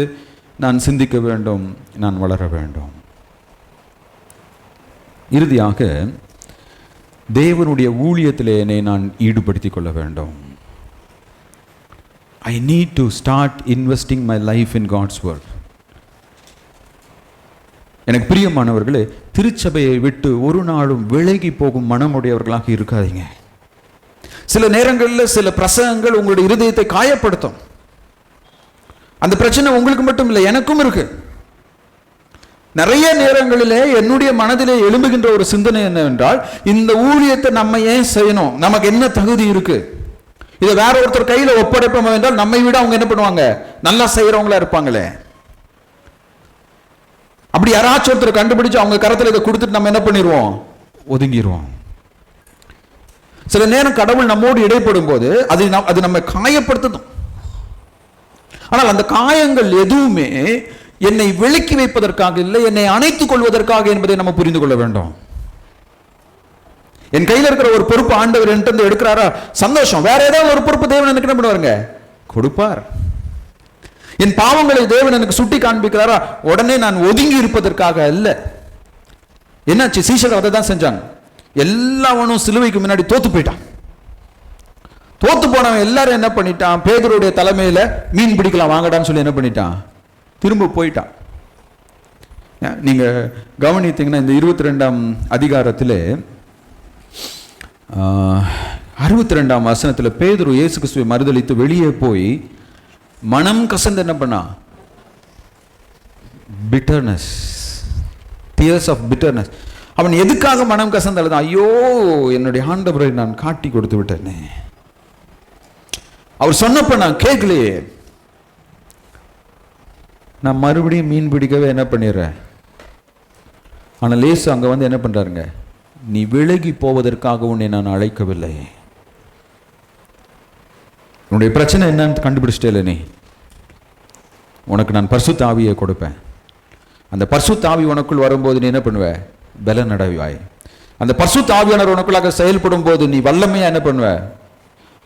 நான் சிந்திக்க வேண்டும், நான் வளர வேண்டும். இறுதியாக, தேவனுடைய ஊழியத்திலே என்னை நான் ஈடுபடுத்திக் கொள்ள வேண்டும். I need to start investing my life in God's word. எனக்கு பிரியமானவர்களே, திருச்சபையை விட்டு ஒரு நாளும் விலகி போகும் மனமுடையவர்களாக இருக்காதீங்க. சில நேரங்களில் சில பிரசங்கங்கள் உங்களுடைய இருதயத்தை காயப்படுத்தும். அந்த பிரச்சனை உங்களுக்கு மட்டும் இல்லை, எனக்கும் இருக்கு. நிறைய நேரங்களிலே என்னுடைய மனதிலே எழும்புகின்ற ஒரு சிந்தனை என்னவென்றால், இந்த ஊழியத்தை நம்ம ஏன் செய்யணும், நமக்கு என்ன தகுதி இருக்கு, இதை வேற ஒருத்தர் கையில ஒப்படைப்போம் என்றால் நம்மை விட அவங்க என்ன பண்ணுவாங்க, நல்லா செய்யறவங்களா இருப்பாங்களே. அப்படி யாராச்சும் ஒருத்தர் கண்டுபிடிச்சு அவங்க கரத்தில் இதை கொடுத்துட்டு நம்ம என்ன பண்ணிடுவோம், ஒதுங்கிடுவோம். சில நேரம் கடவுள் நம்மோடு இடைப்படும் போது அது நம்ம காயப்படுத்தும். ஆனால் அந்த காயங்கள் எதுவுமே என்னை விலக்கி வைப்பதற்காக இல்லை, என்னை அணைத்துக் கொள்வதற்காக என்பதை நம்ம புரிந்து கொள்ள வேண்டும். என் கையில் இருக்கிற ஒரு பொறுப்பு ஆண்டவர் என்கிட்ட எடுக்கிறாரா, சந்தோஷம். வேற ஏதாவது ஒரு பொறுப்பு தேவன் எனக்கு என்ன பண்ணுவாருங்க, கொடுப்பார். என் பாவங்களை தேவன் எனக்கு சுட்டி காண்பிக்கிறாரா, உடனே நான் ஒதுங்கி இருப்பதற்காக அல்ல. என்னாச்சு, சீஷர்கள் அதை தான் செஞ்சாங்க. எல்லாவனும் சிலுவைக்கு முன்னாடி தோத்து போயிட்டான். தோத்து போனவன் எல்லாரும் என்ன பண்ணிட்டான், பேதுருடைய தலைமையில மீன் பிடிக்கலாம் வாங்கடான்னு சொல்லி என்ன பண்ணிட்டான், திரும்ப போயிட்டான். நீங்க கவனித்தீங்கன்னா இந்த 22ஆம் அதிகாரத்திலே 62ஆம் வசனத்தில் பேதுரு இயேசு கிறிஸ்துவை மறுதலித்து வெளியே போய் மனம் கசந்து என்ன பண்ணா, பிட்டர்னஸ், டியர்ஸ் ஆஃப் பிட்டர்னஸ். அவன் எதுக்காக மனம் கசந்து அழுதான், ஐயோ என்னுடைய ஆண்டவரை நான் காட்டி கொடுத்து விட்டேனே, அவர் சொன்னப்ப நான் கேட்கலையே, நான் மறுபடியும் மீன் பிடிக்கவே என்ன பண்ணிடுறேன். ஆனால் லேசு அங்க வந்து என்ன பண்றாருங்க, நீ விலகி போவதற்காக உன்னை நான் அழைக்கவில்லை, உன்னுடைய பிரச்சனை என்னன்னு கண்டுபிடிச்சிட்டே, நீ உனக்கு நான் பரிசுத்த ஆவியை கொடுப்பேன். அந்த பரிசுத்த ஆவி உனக்குள் வரும்போது நீ என்ன பண்ணுவ, பலன் அடைவாய். அந்த பரிசுத்த ஆவியானவர் உனக்குள்ளாக செயல்படும் போது நீ வல்லமையா என்ன பண்ணுவ,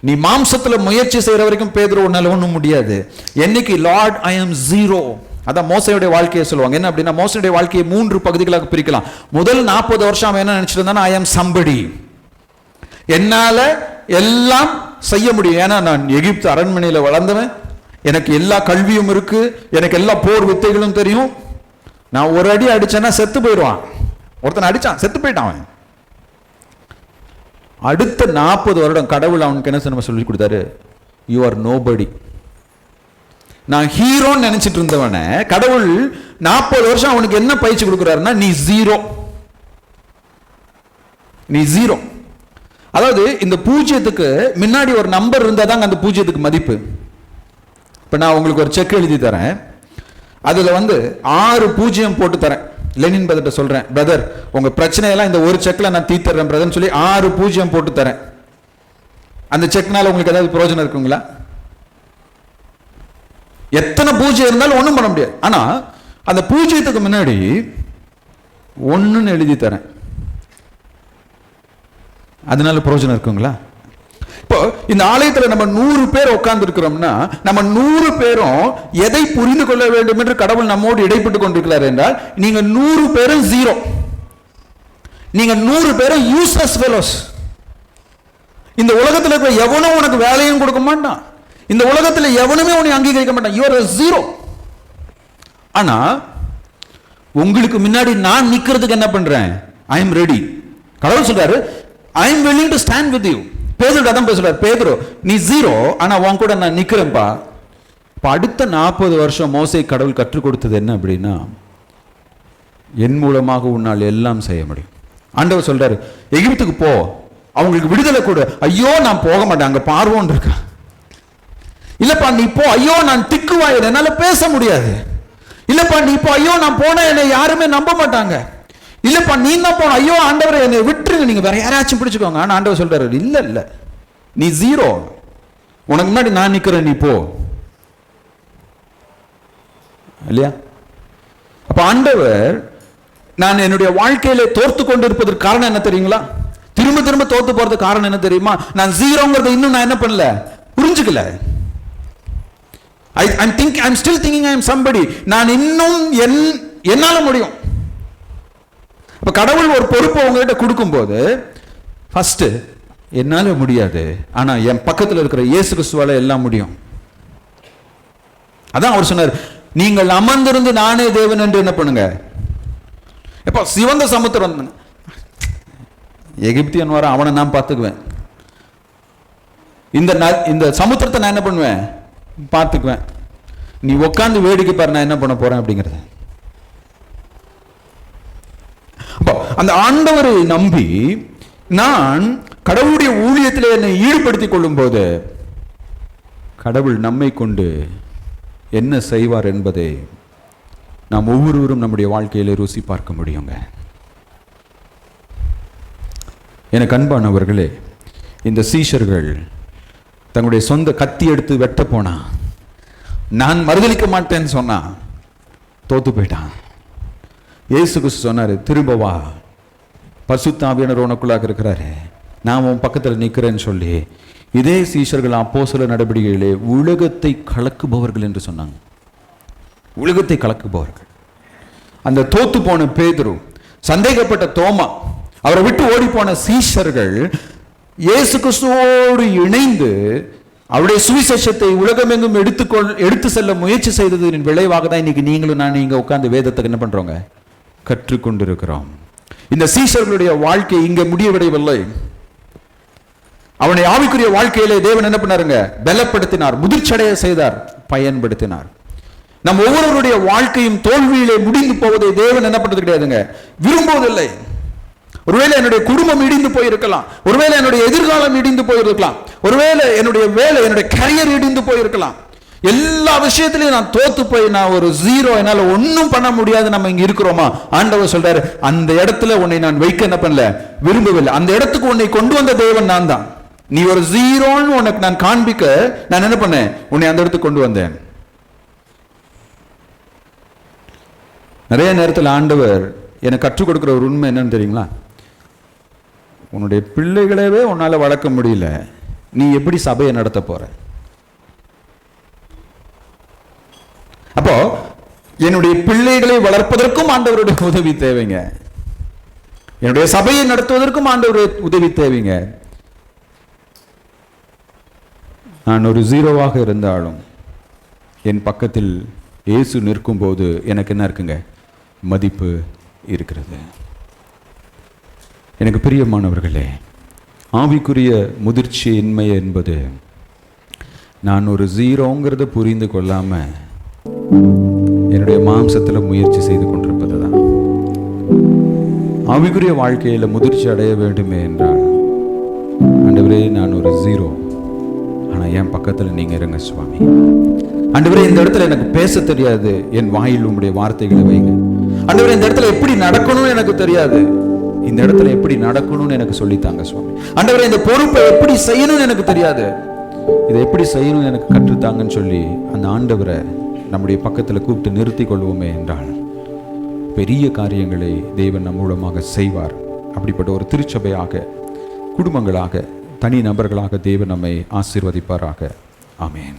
நீ மாம்சத்துல முயற்சி செய்யற வரைக்கும் பேதுரு உன்னால ஒண்ணும் முடியாது. என்னைக்கு லார்ட் ஐ அம் ஜீரோ, அதான் மோசையுடைய வாழ்க்கையை சொல்லுவாங்க. என்ன அப்படின்னா, மோசையுடைய வாழ்க்கையை 3 பகுதிகளாக பிரிக்கலாம். முதல் 40 வருஷம் அவன் என்ன நினைச்சிட்டு இருந்தானா, ஐ ஆம் சம்படி, என்னால எல்லாம் செய்ய முடியும், ஏன்னா நான் எகிப்து அரண்மனையில் வளர்ந்தவன், எனக்கு எல்லா கல்வியும் இருக்கு, எனக்கு எல்லா போர் வித்தைகளும் தெரியும், நான் ஒரு அடி அடிச்சேன்னா செத்து போயிடுவான். ஒருத்தன் அடிச்சான், செத்து போயிட்டான் அவன். அடுத்த 40 வருடம் கடவுள் அவனுக்கு என்ன சொல்லி கொடுத்தாரு, யூ ஆர் நோபடி. நான் ஹீரோன்னு நினைச்சிட்டு இருந்தவன கடவுள் 40 வருஷம் அவனுக்கு என்ன பயிற்சி கொடுக்கிறாருன்னா, நீ ஜீரோ, நீ ஜீரோ. அதாவது இந்த பூஜ்ஜியத்துக்கு முன்னாடி ஒரு நம்பர் இருந்தா தான் அந்த பூஜ்ஜியத்துக்கு மதிப்பு. இப்ப நான் உங்களுக்கு ஒரு செக் எழுதி தரேன், அதுல 6 பூஜ்ஜியம் போட்டு தரேன். லெனின் பிரதர்ட்ட சொல்றேன், பிரதர் உங்க பிரச்சனையெல்லாம் இந்த ஒரு செக்ல நான் தீர்த்தறேன் பிரதர்னு சொல்லி 6 பூஜ்ஜியம் போட்டு தரேன். அந்த செக்னால உங்களுக்கு ஏதாவது பிரயோஜனம் இருக்குங்களா? எத்தனை பூஜ்ஜியம் இருந்தாலும் ஒன்றும் பண்ண முடியாது. ஆனா அந்த பூஜ்ஜியத்துக்கு முன்னாடி 1ன்னு எழுதி தரேன், அதனால பிரயோஜனம் இருக்குங்களா? இப்போ இந்த ஆலயத்தில் நம்ம 100 பேர் உட்கார்ந்து இருக்கிறோம்னா, நம்ம 100 பேரும் எதை புரிந்து கொள்ள வேண்டும் என்று கடவுள் நம்மோடு இடைப்பட்டு கொண்டிருக்கிறார் என்றால், நீங்க 100 பேரும் ஜீரோ, நீங்க 100 பேரும் யூஸ்லெஸ் ஃபெலோஸ். இந்த உலகத்தில் இருக்கிற எவனும் உனக்கு வேலையும் கொடுக்க மாட்டான், இந்த உலகத்தில் எவனுமே உன்னை அங்கீகரிக்க மாட்டான், யூ ஆர் ஜீரோ. ஆனா உங்களுக்கு முன்னாடி நான் நிக்கிறதுக்கு என்ன பண்றேன், ஐ எம் ரெடி. கடவுள் சொல்றாரு, I am willing to stand with you. பேதுரு அதான் பேசுறாரு, பேதுரு நீ ஜீரோ, ஆனா உன் கூட நான் நிக்கிறேன்பா. இப்ப அடுத்த 40 வருஷம் மோசே கடவுள் கற்றுக் கொடுத்தது என்ன அப்படின்னா, என் மூலமாக உன்னால் எல்லாம் செய்ய முடியும். ஆண்டவர் சொல்றாரு, எகிப்துக்கு போ, அவங்களுக்கு விடுதலை கொடு. ஐயோ நான் போக மாட்டேன், அங்க பார்வோன்னு இருக்கா. இல்லப்பா நீ போ, ஐயோ நான் திக்குவாயிரு, என்னால பேச முடியாது. இல்லப்பா நீ போ, ஐயோ நான் போன என்னை யாருமே நம்ப மாட்டாங்க. இல்லப்பா நீ தான் போன, ஐயோ ஆண்டவரை என்னை விட்டுருங்க, நீங்க வேற யாராச்சும் பிடிச்சுக்கோங்க. ஆனா ஆண்டவர் சொல்றாரு, இல்ல இல்ல நீ ஜீரோ, உனக்கு முன்னாடி நான் நிக்கிறேன், நீ போ. இல்லையா? அப்ப ஆண்டவர் நான் என்னுடைய வாழ்க்கையில தோர்த்து கொண்டு இருப்பதற்கு காரணம் என்ன தெரியுங்களா? திரும்ப திரும்ப தோத்து போறதுக்கு காரணம் என்ன தெரியுமா? நான் ஜீரோங்கிறத இன்னும் நான் என்ன பண்ணல, புரிஞ்சுக்கல. I'm still thinking I am somebody. நான் இன்னும் என்னால முடியும். அப்ப கடவுள் ஒரு பொறுப்பை உங்ககிட்ட கொடுக்கும்போது, ஃபர்ஸ்ட் என்னால முடியாது, ஆனா என் பக்கத்தில் இருக்கிற இயேசு கிறிஸ்துவால எல்லாம் முடியும். அதான் அவர் சொன்னார், நீங்கள் அமர்ந்திருந்து நானே தேவன் என்று என்ன பண்ணுங்க. எப்ப சிவந்த சமுத்திரம், எகிப்தியன் வர அவனை நான் பார்த்துக்குவேன், இந்த சமுத்திரத்தை நான் என்ன பண்ணுவேன், பார்த்துக்குவேன். நீ உட்காந்து வேடிக்கை பாரு, நான் என்ன பண்ண போறேன் அப்படிங்கிறது. அந்த ஆண்டவரை நம்பி நான் கடவுளுடைய ஊழியத்தில் என்னை ஈடுபடுத்திக் கொள்ளும் போது, கடவுள் நம்மை கொண்டு என்ன செய்வார் என்பதை நாம் ஒவ்வொருவரும் நம்முடைய வாழ்க்கையில ருசி பார்க்க முடியுங்க. எனக்கு அன்பானவர்களே, இந்த சீஷர்கள் தங்களுடைய சொந்த கத்தி எடுத்து வெட்ட போனா, நான் மறுதலிக்க மாட்டேன்னு சொன்னா, தோத்து போயிட்டான். இயேசு கிறிஸ்து சொன்னாரு, திரும்ப வா, பரிசுத்த ஆவியானவர் உனக்குள்ளாக இருக்கிறாரு, நான் உன் பக்கத்தில் நிற்கிறேன்னு சொல்லி இதே சீஷர்கள் அப்போஸ்தலர் நடவடிக்கைகளே உலகத்தை கலக்குபவர்கள் என்று சொன்னாங்க. உலகத்தை கலக்குபவர்கள். அந்த தோத்து போன பேதுரு, சந்தேகப்பட்ட தோமா, அவரை விட்டு ஓடி போன சீஷர்கள் இயேசு கிறிஸ்துவோடு இணைந்து அவருடைய சுவிசேஷத்தை உலகமெங்கும் எடுத்து செல்ல முயற்சி செய்ததின் விளைவாக தான் இன்னைக்கு நீங்களும் நான் இங்க உட்கார்ந்து வேதத்தை என்ன பண்றோங்க, கற்றுக்கொண்டிருக்கிறோம். இந்த சீஷர்களுடைய வாழ்க்கை இங்க முடிவடையவில்லை. அவனை ஆவிக்குரிய வாழ்க்கையிலே தேவன் என்ன பண்ணாருங்க, பலப்படுத்தினார், முதிர்ச்சடைய செய்தார், பயன்படுத்தினார். நம் ஒவ்வொருவருடைய வாழ்க்கையும் தோல்வியிலே முடிந்து போவதை தேவன் என்ன பண்றது கிடையாதுங்க, விரும்புவதில்லை. ஒருவேளை என்னுடைய குடும்பம் இடிந்து போயிருக்கலாம், ஒருவேளை என்னுடைய எதிர்காலம் இடிந்து போயிருக்கலாம், ஒருவேளை என்னுடைய வேலை, என்னுடைய கரியர் இடிந்து போயிருக்கலாம். எல்லா விஷயத்திலையும் நான் தோத்து போய் நான் ஒரு ஜீரோ, என்னால ஒன்னும் பண்ண முடியாது நம்ம இங்க இருக்கிறோமா? ஆண்டவர் சொல்றாரு, அந்த இடத்துல உன்னை நான் வைக்க என்ன பண்ணல, விரும்பவில்லை. அந்த இடத்துக்கு உன்னை கொண்டு வந்த தேவன் நான் தான். நீ ஒரு ஜீரோன்னு உனக்கு நான் காண்பிக்க நான் என்ன பண்ணேன், உன்னை அந்த இடத்துக்கு கொண்டு வந்தேன். நிறைய நேரத்தில் ஆண்டவர் எனக்கு கற்றுக் கொடுக்கிற ஒரு உண்மை என்னன்னு தெரியுங்களா? உன்னுடைய பிள்ளைகளவே உன்னால வளர்க்க முடியல, நீ எப்படி சபையை நடத்த போற? அப்போ என்னுடைய பிள்ளைகளை வளர்ப்பதற்கும் ஆண்டவருடைய உதவி தேவைங்க. என்னுடைய சபையை நடத்துவதற்கும் ஆண்டவருடைய உதவி தேவைங்க. நான் ஒரு ஜீரோவாக இருந்தாலும் என் பக்கத்தில் இயேசு நிற்கும் போது எனக்கு என்ன இருக்குங்க? மதிப்பு இருக்கிறது. எனக்கு பிரியமானவர்களே, ஆவிக்குரிய முதிர்ச்சியின்மை என்பது நான் ஒரு ஜீரோங்கிறத புரிந்து கொள்ளாம என்னுடைய மாம்சத்தில் முயற்சி செய்து கொண்டிருப்பது தான். ஆவிக்குரிய வாழ்க்கையில் முதிர்ச்சி அடைய வேண்டுமே என்றால், ஆண்டவரே நான் ஒரு ஜீரோ, ஆனால் என் பக்கத்தில் நீங்கள் இருங்க சுவாமி. ஆண்டவரே இந்த இடத்துல எனக்கு பேச தெரியாது, என் வாயில் உங்களுடைய வார்த்தைகளை வைங்க. ஆண்டவரே இந்த இடத்துல எப்படி நடக்கணும்னு எனக்கு தெரியாது, இந்த இடத்துல எப்படி நடக்கணும்னு எனக்கு சொல்லித்தாங்க சுவாமி. ஆண்டவரே இந்த பொறுப்பை எப்படி செய்யணும்னு எனக்கு தெரியாது, இதை எப்படி செய்யணும்னு எனக்கு கற்றுத்தாங்கன்னு சொல்லி அந்த ஆண்டவரை நம்முடைய பக்கத்தில் கூப்பிட்டு நிறுத்தி கொள்வோமே என்றால் பெரிய காரியங்களை தேவன் நம் மூலமாக செய்வார். அப்படிப்பட்ட ஒரு திருச்சபையாக, குடும்பங்களாக, தனி நபர்களாக தேவன் நம்மை ஆசீர்வதிப்பாராக. ஆமென்.